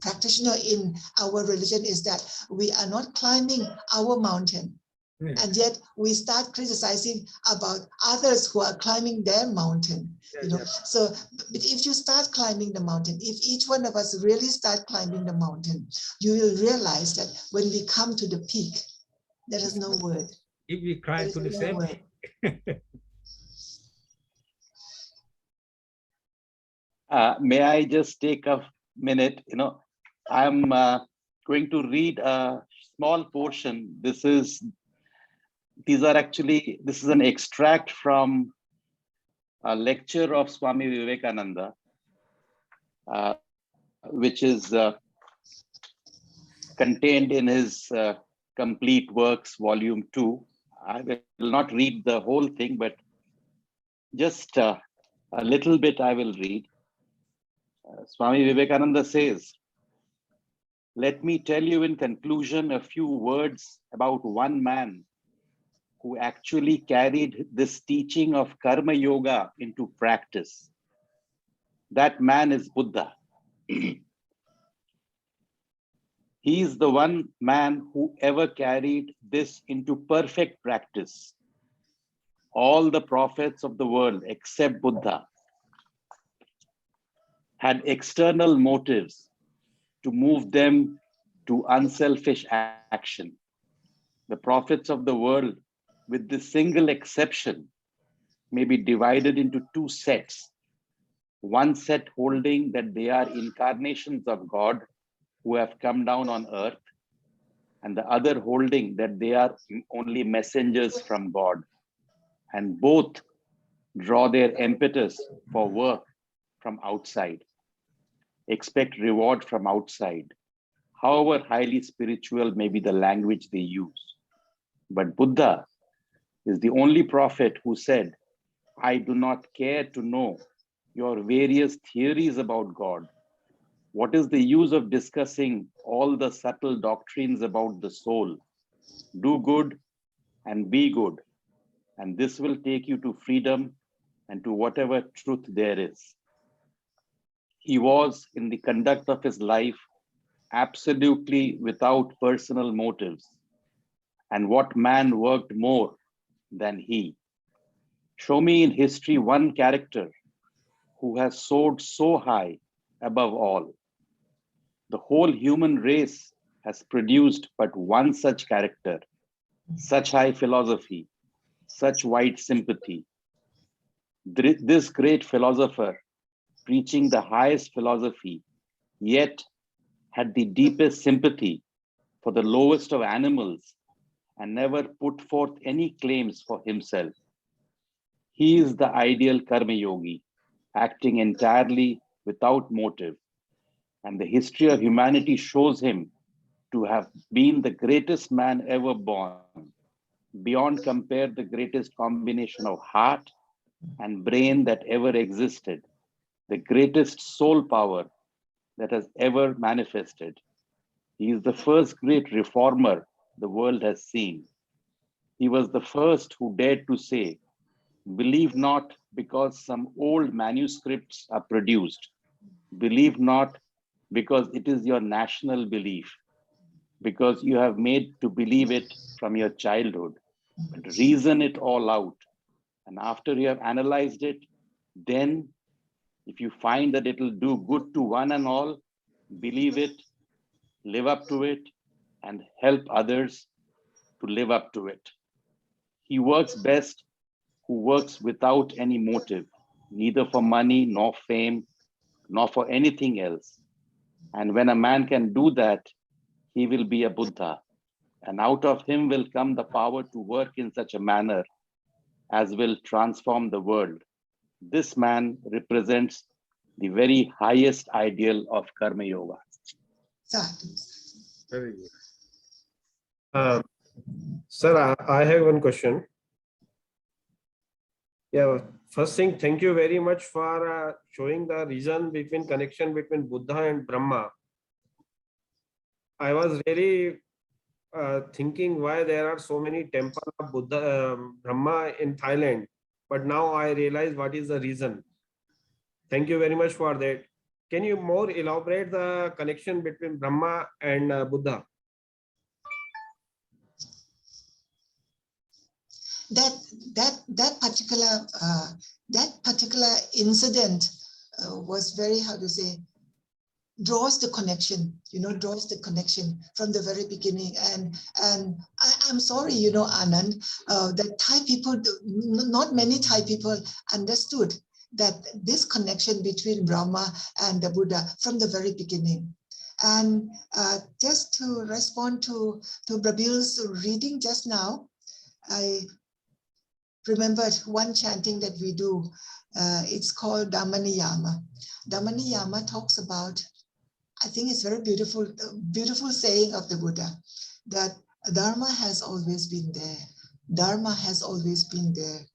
practitioner in our religion is that we are not climbing our mountain. And yet we start criticizing about others who are climbing their mountain. You know, so but if you start climbing the mountain, if each one of us really start climbing the mountain, you will realize that when we come to the peak, there is no word. If we climb to the same word. May I just take a minute? You know, I'm going to read a small portion. This is an extract from a lecture of Swami Vivekananda, which is contained in his Complete Works, Volume 2. I will not read the whole thing, but Just a little bit I will read. Swami Vivekananda says, "Let me tell you in conclusion a few words about one man who actually carried this teaching of Karma Yoga into practice. That man is Buddha. He is the one man who ever carried this into perfect practice. All the prophets of the world except Buddha had external motives to move them to unselfish action. The prophets of the world, with this single exception, may be divided into two sets. One set holding that they are incarnations of God who have come down on earth, and the other holding that they are only messengers from God. And both draw their impetus for work from outside, expect reward from outside, however highly spiritual may be the language they use. But Buddha is the only prophet who said, "I do not care to know your various theories about God. What is the use of discussing all the subtle doctrines about the soul? Do good and be good, and this will take you to freedom and to whatever truth there is." He was, in the conduct of his life, absolutely without personal motives. And what man worked more than he? Show me in history one character who has soared so high above all. The whole human race has produced but one such character, such high philosophy, such wide sympathy. This great philosopher, preaching the highest philosophy, yet had the deepest sympathy for the lowest of animals and never put forth any claims for himself. He is the ideal Karma Yogi, acting entirely without motive. And the history of humanity shows him to have been the greatest man ever born, beyond compare the greatest combination of heart and brain that ever existed, the greatest soul power that has ever manifested. He is the first great reformer the world has seen. He was the first who dared to say, "Believe not because some old manuscripts are produced. Believe not because it is your national belief, because you have made to believe it from your childhood, but reason it all out. And after you have analyzed it, then if you find that it will do good to one and all, believe it, live up to it, and help others to live up to it." He works best who works without any motive, neither for money, nor fame, nor for anything else. And when a man can do that, he will be a Buddha. And out of him will come the power to work in such a manner as will transform the world. This man represents the very highest ideal of Karma Yoga. Very good. Sir, I have one question. Yeah, first thing, thank you very much for showing the reason connection between Buddha and Brahma. I was really thinking why there are so many temples of Brahma in Thailand, but now I realize what is the reason. Thank you very much for that. Can you more elaborate the connection between Brahma and Buddha? That particular incident was very, how to say, draws the connection, draws the connection from the very beginning. And I'm sorry, Anand, that Thai people, not many Thai people understood that this connection between Brahma and the Buddha from the very beginning. And just to respond to Prabil's reading just now, I remembered one chanting that we do. It's called Dhammaniyama. Dhammaniyama talks about, I think it's very beautiful saying of the Buddha, that Dharma has always been there. Dharma has always been there.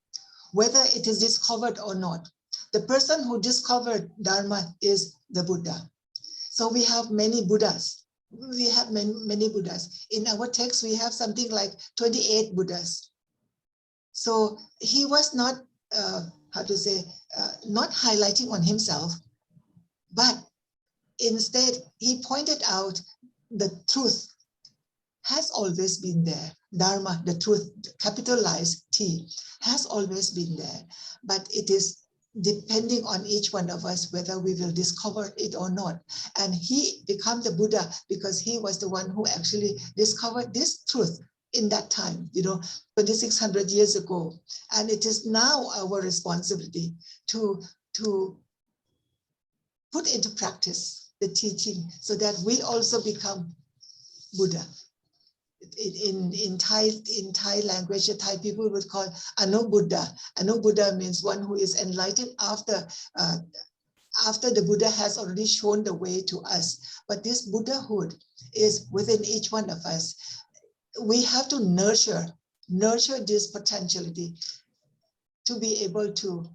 whether it is discovered or not. The person who discovered Dharma is the Buddha. So we have many Buddhas. We have many Buddhas. In our text, we have something like 28 Buddhas. So he was not, not highlighting on himself, but instead he pointed out the truth has always been there. Dharma, the truth, capitalized T, has always been there. But it is depending on each one of us whether we will discover it or not. And he became the Buddha because he was the one who actually discovered this truth in that time, 2,600 years ago. And it is now our responsibility to put into practice the teaching so that we also become Buddha. In Thai language, the Thai people would call Anubuddha. Anubuddha means one who is enlightened after the Buddha has already shown the way to us. But this Buddhahood is within each one of us. We have to nurture this potentiality to be able to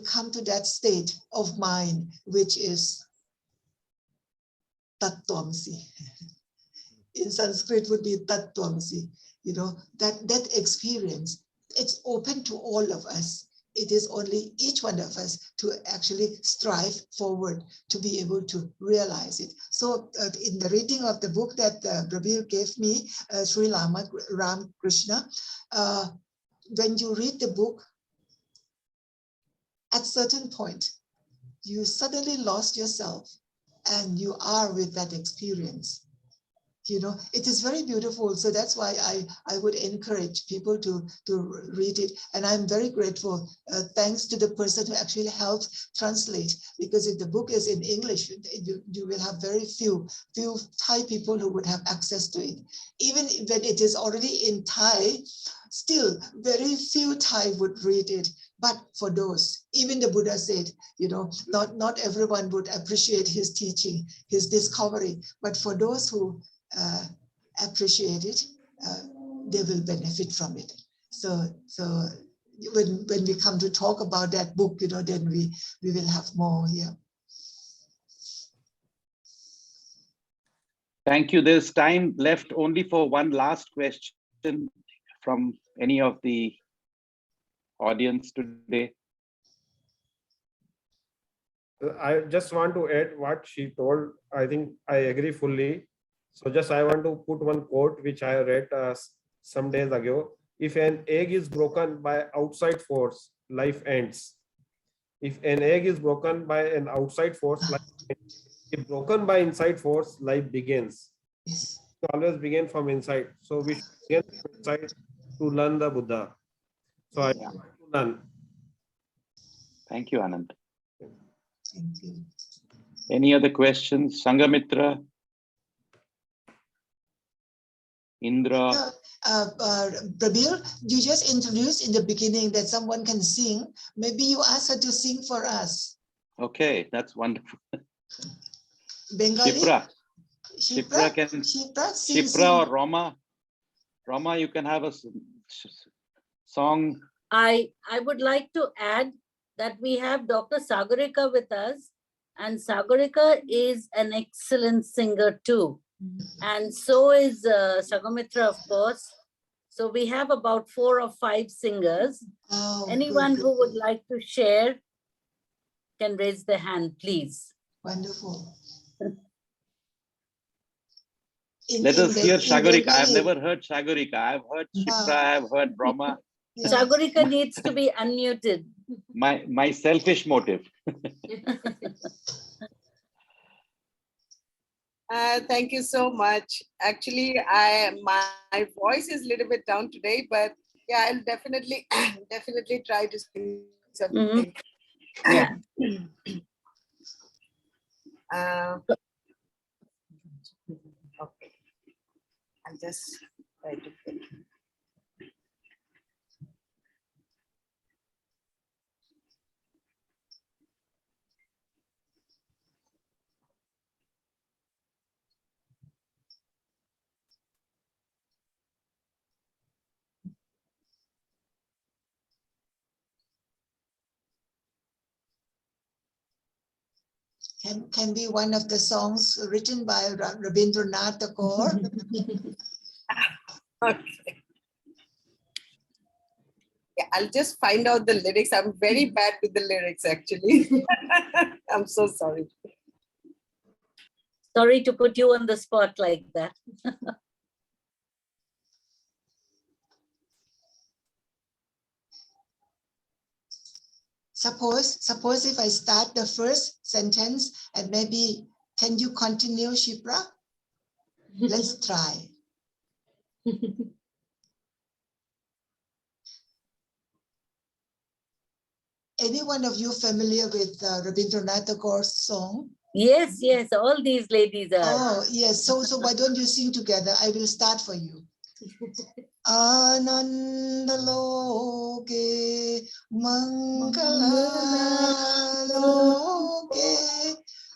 come to that state of mind, which is Tattvamsi. In Sanskrit would be Tattvamsi. That experience, it's open to all of us. It is only each one of us to actually strive forward to be able to realize it. So in the reading of the book that Prabir gave me, Sri Ramakrishna, when you read the book, at certain point, you suddenly lost yourself and you are with that experience. It is very beautiful. So that's why I would encourage people to read it. And I'm very grateful, thanks to the person who actually helped translate, because if the book is in English, you will have very few Thai people who would have access to it. Even when it is already in Thai, still very few Thai would read it. But for those, even the Buddha said, not everyone would appreciate his teaching, his discovery, but for those who appreciate it, they will benefit from it. So when we come to talk about that book, then we will have more here. Thank you. There's time left only for one last question from any of the audience today. I just want to add what she told. I think I agree fully. So just I want to put one quote which I read some days ago. If an egg is broken by outside force, life ends. If an egg is broken by an outside force, life ends. If broken by inside force, life begins. Yes. It always begin from inside. So we should begin from inside to learn the Buddha. So I want to learn. Thank you, Anand. Thank you. Any other questions? Sangamitra? Indra? Prabir, you just introduced in the beginning that someone can sing. Maybe you ask her to sing for us. Okay, that's wonderful. Bengali? Shipra can. Shipra or Rama? Rama, you can have a song. I would like to add that we have Dr. Sagarika with us, and Sagarika is an excellent singer too. And so is Sagamitra, of course. So we have about 4 or 5 singers. Oh, Anyone good. who would like to share can raise their hand, please. Wonderful. Let us hear Sagarika. I have never heard Sagarika. I have heard Shipra, I have heard Brahma. Yeah. Sagarika needs to be unmuted. My selfish motive. Thank you so much. Actually, my voice is a little bit down today, but yeah, I'll definitely try to sing something. Yeah. Okay, I'll just try to fit. can be one of the songs written by Rabindranath Tagore. Okay. Yeah, I'll just find out the lyrics. I'm very bad with the lyrics, actually. I'm so sorry. Sorry to put you on the spot like that. Suppose if I start the first sentence and maybe, can you continue, Shipra? Let's try. Any one of you familiar with Rabindranath Tagore's song? Yes, yes, all these ladies are. Oh, yes. So why don't you sing together? I will start for you. Ananda loke mangala loke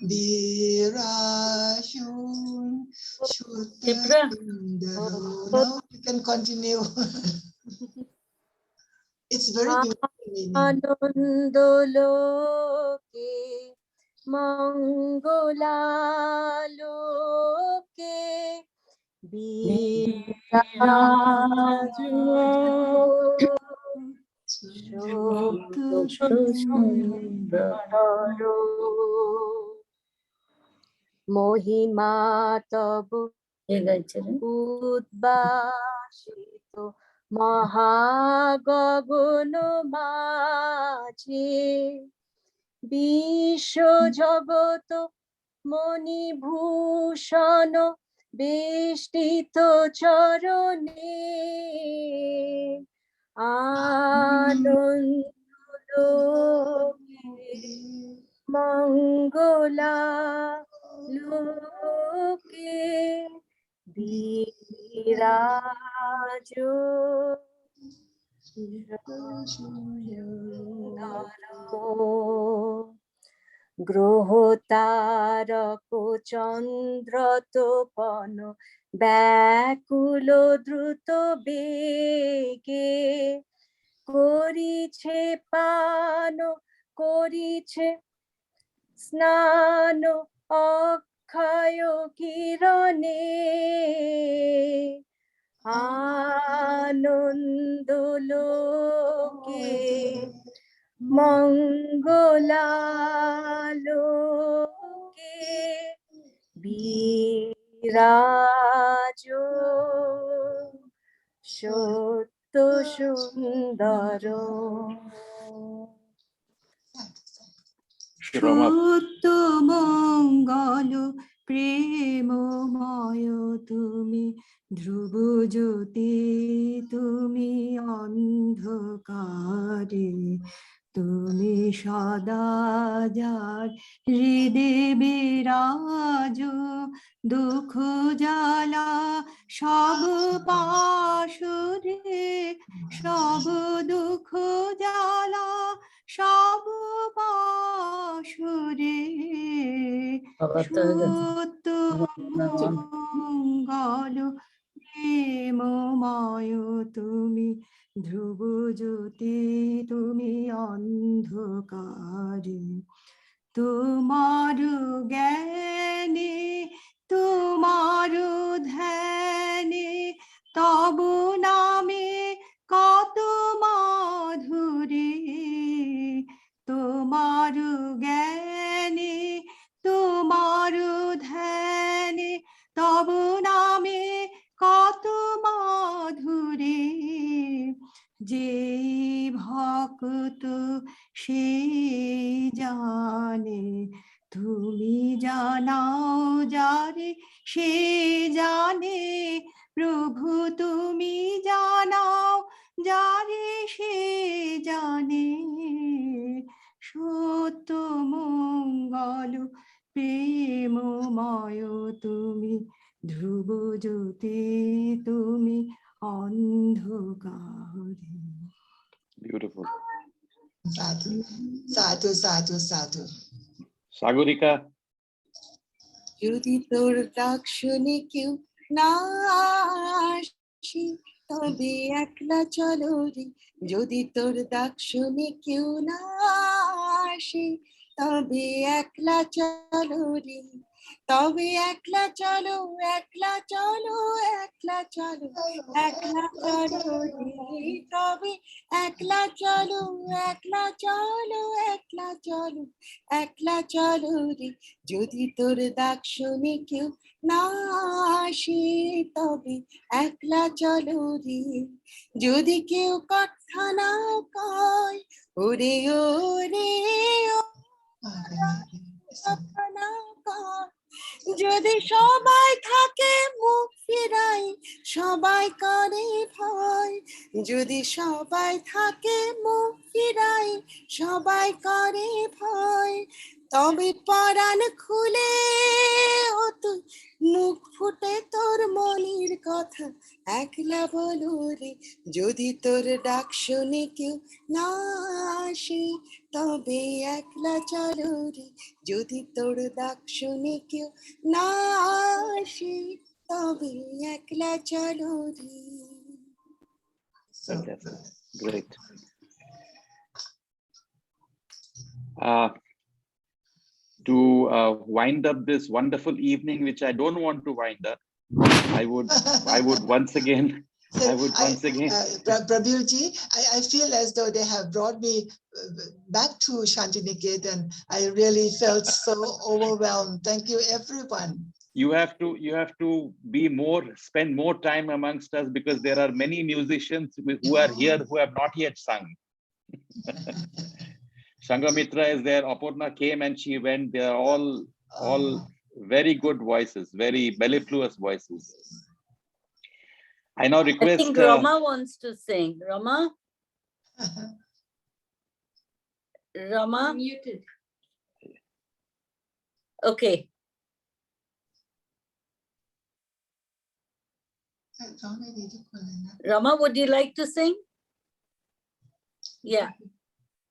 virashun Shipra. shuddha. Now you can continue. It's very beautiful meaning. Anandoloke mangolaloke viraju মহিমা তব উদ্ভাসিত মহাগগন মাঝে বিশ্ব জগত মণিভূষণ বেষ্টিত চরণে আনন্দ মঙ্গলা লোকে বিরাজ গ্রহ তারক চন্দ্র তোপন ব্যাকুল দ্রুত বেগে করিছে পান করিছে স্নান অক্ষয় কিরণে আনন্দ লোকে মঙ্গলালোকে বিরাজ সত্য সুন্দর সত্য মঙ্গল প্রেমময় তুমি ধ্রুব জ্যোতি তুমি অন্ধকারে তুমি সদা যার হৃদে বিরাজ দুঃখ জ্বালা সব পাশুরে সব দুঃখ জ্বালা সব পাশুরে সত্য মঙ্গল প্রেমময় তুমি ধ্রুব জ্যোতি তুমি অন্ধকারে তোমার জ্ঞানে তোমার ধ্যানে তব নামে কত মাধুরী তোমার জ্ঞানে তোমার ধ্যানে তব নামে কত মাধুরী যে ভক্ত সে জানে তুমি জানাও যারে সে জানে প্রভু তুমি জানাও যারে সে জানে সত্য মঙ্গল প্রেমময় তুমি ধ্রুব জ্যোতি তুমি অন্ধকারে। Beautiful. Sadhu, sadhu, sadhu, sadhu. Sagurika. যদি তোর ডাক শুনে কেউ না আসে তবে একলা চলো রে যদি তোর ডাক শুনে কেউ না আসে তবে একলা চলো রে, তবে একলা চলো, একলা চলো, একলা চলো, একলা চলো রে, তবে একলা চলো, একলা চলো, একলা চলো, একলা চলো রে। যদি তোর ডাক শুনে কেউ না আসে, তবে একলা চলো রে। যদি কেউ কথা না কয়, ওরে ওরে ও কথা না কয়, যদি সবাই থাকে মুখ ফিরাই, সবাই করে ভয়, যদি সবাই থাকে মুখ ফিরাই, সবাই করে ভয়, তবে পরাণ খুলে ও তুই মুখ ফুটে তোর মনের কথা একলা বলো রে। যদি তোর ডাক শুনে কেউ না আসে, তবে একলা চলো রে। যদি তোর ডাক শুনে কেউ না আসে, তবে একলা চলো রে। Fantastic. Great. To wind up this wonderful evening, which I don't want to wind up, I would once again, Prabhuji, I feel as though they have brought me back to Shantiniketan. I really felt so overwhelmed. Thank you, everyone. You have to be spend more time amongst us, because there are many musicians who are here who have not yet sung. Sanghamitra is there, Apurna came and she went. They are all very good voices, very mellifluous voices. I now request. I think Rama wants to sing. Rama? Rama? Muted. Okay. Rama, would you like to sing? Yeah.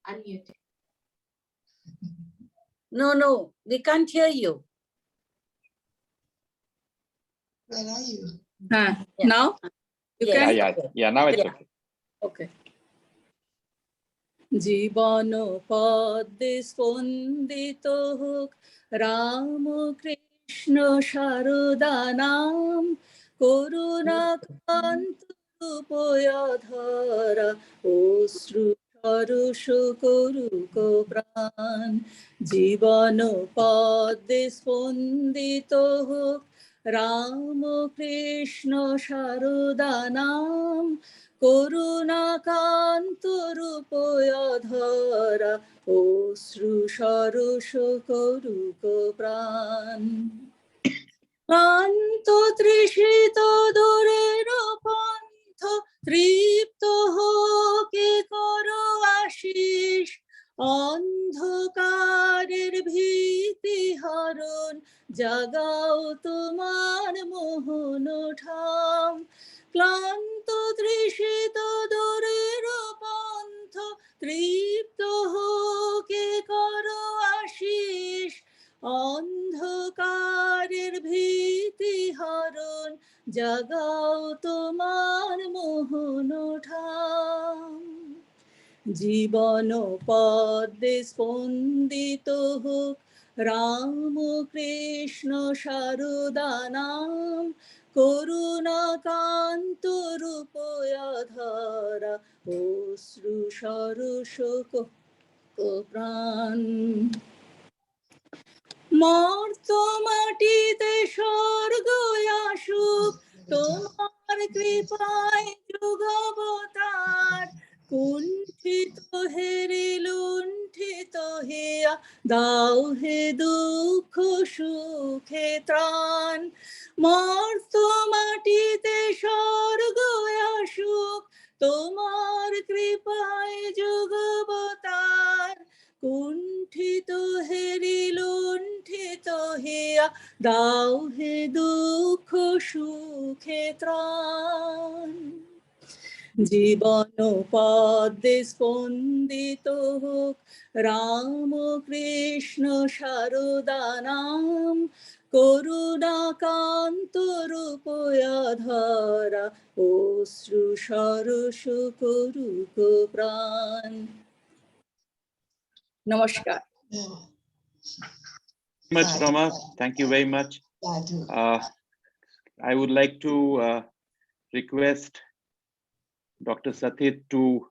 Unmuted. No, we can't hear you. Where are you? Yeah. Now? You Yes. can? Yeah, now it's Yeah. okay. Okay. জীবন পদ্মে স্পন্দিত হোক রাম কৃষ্ণ শারদা নাম, করুণা কান্ত রূপধরা অশ্রু সরস করুক প্রাণ। জীবন পদ্মে স্পন্দিত হোক রাম কৃষ্ণ শারদা নাম, করুণা কান্ত রূপধরা অশ্রু সরস করুক প্রাণ। ক্লান্ত তৃষিত দূরের পন্থ তৃপ্ত হোকে করো আশিস, অন্ধকারের ভীতি হরণ জাগাও তোমার মোহন ঠাম। ক্লান্ত তৃষিত দূরের পন্থ তৃপ্ত হোকে করো আশিস, অন্ধকারের ভীতি হরণ জাগাও তোমার মোহন ঠাম। জীবন পদ্মে স্পন্দিত হোক রাম কৃষ্ণ শারদা নাম, করুণা কান্ত রূপধরা অশ্রু সরস প্রাণ। মর্ত মাটিতে স্বর্গ আসুক তোমার কৃপায় যুগাবতার, কুণ্ঠিত হেরে লুণ্ঠিত হিয়া দাও হে দুঃখ সুখে ত্রাণ। মর্ত মাটিতে স্বর্গ আসুক তোমার কৃপায় যুগাবতার, কুণ্ঠিত হেরি লুণ্ঠিত হিয়া দাও হে দুঃখ সুখে ত্রাণ। জীবন পদ্মে স্পন্দিত হোক রাম কৃষ্ণ শারদা নাম, করুণা কান্ত রূপধরা অশ্রু সরস করুক প্রাণ। নমস্কার। Much, Sadhu, Rama. sadhu, Thank you very much. sadhu. I would like to request Dr. Sathit to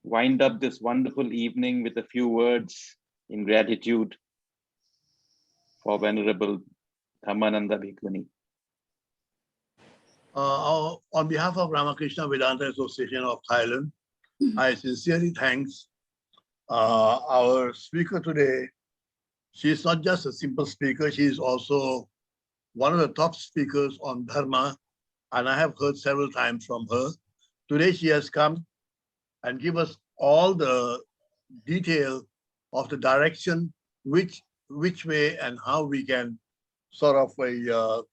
wind up this wonderful evening with a few words in gratitude for Venerable Dhammananda Bhikkhuni. On behalf of Ramakrishna Vedanta Association of Thailand, I sincerely thanks our speaker today. She is not just a simple speaker, she is also one of the top speakers on Dharma, and I have heard several times from her. Today she has come and give us all the detail of the direction, which way and how we can sort of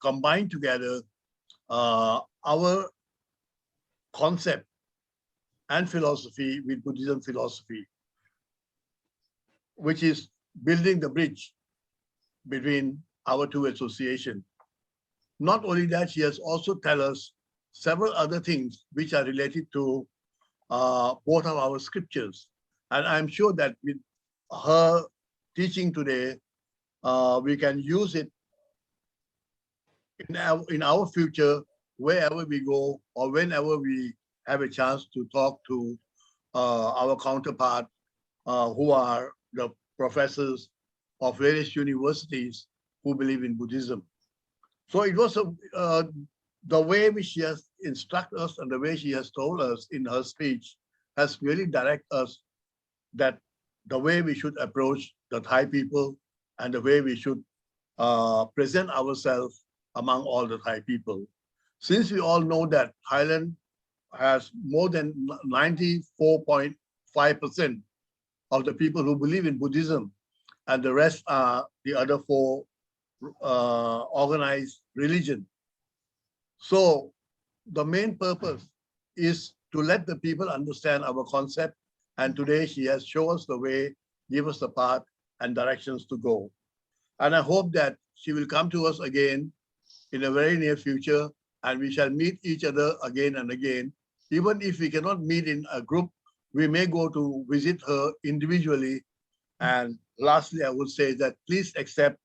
combine together our concept and philosophy with Buddhism philosophy, which is building the bridge between our two associations. Not only that, she has also tell us several other things which are related to both of our scriptures. And I'm sure that with her teaching today, we can use it in our future, wherever we go or whenever we have a chance to talk to our counterpart who are the professors of various universities who believe in Buddhism. So it was the way which she has instructed us and the way she has told us in her speech has really directed us that the way we should approach the Thai people and the way we should present ourselves among all the Thai people. Since we all know that Thailand has more than 94.5% of the people who believe in Buddhism, and the rest are the other four organized religion. So the main purpose is to let the people understand our concept, and today she has shown us the way, give us the path and directions to go. And I hope that she will come to us again in a very near future, and we shall meet each other again and again. Even if we cannot meet in a group, we may go to visit her individually. And lastly, I would say that please accept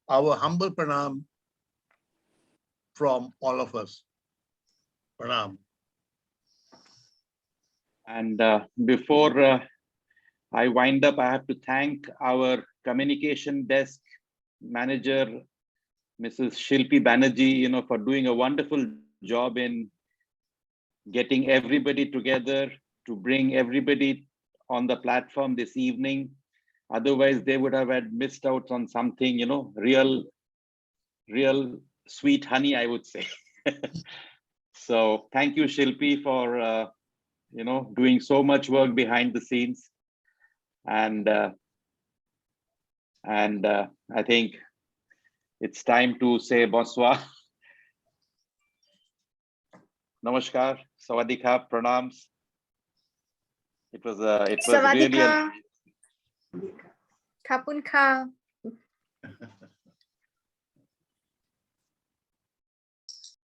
our humble pranam from all of us. Pranam. And before I wind up, I have to thank our communication desk manager, Mrs. Shilpi Banerjee, for doing a wonderful job in getting everybody together to bring everybody on the platform this evening. Otherwise, they would have had missed out on something, real sweet honey, I would say. So thank you, Shilpi, for doing so much work behind the scenes. And I think it's time to say bonsoir. Namaskar, sawadee-ka, pranams. It was really Khapun Kha.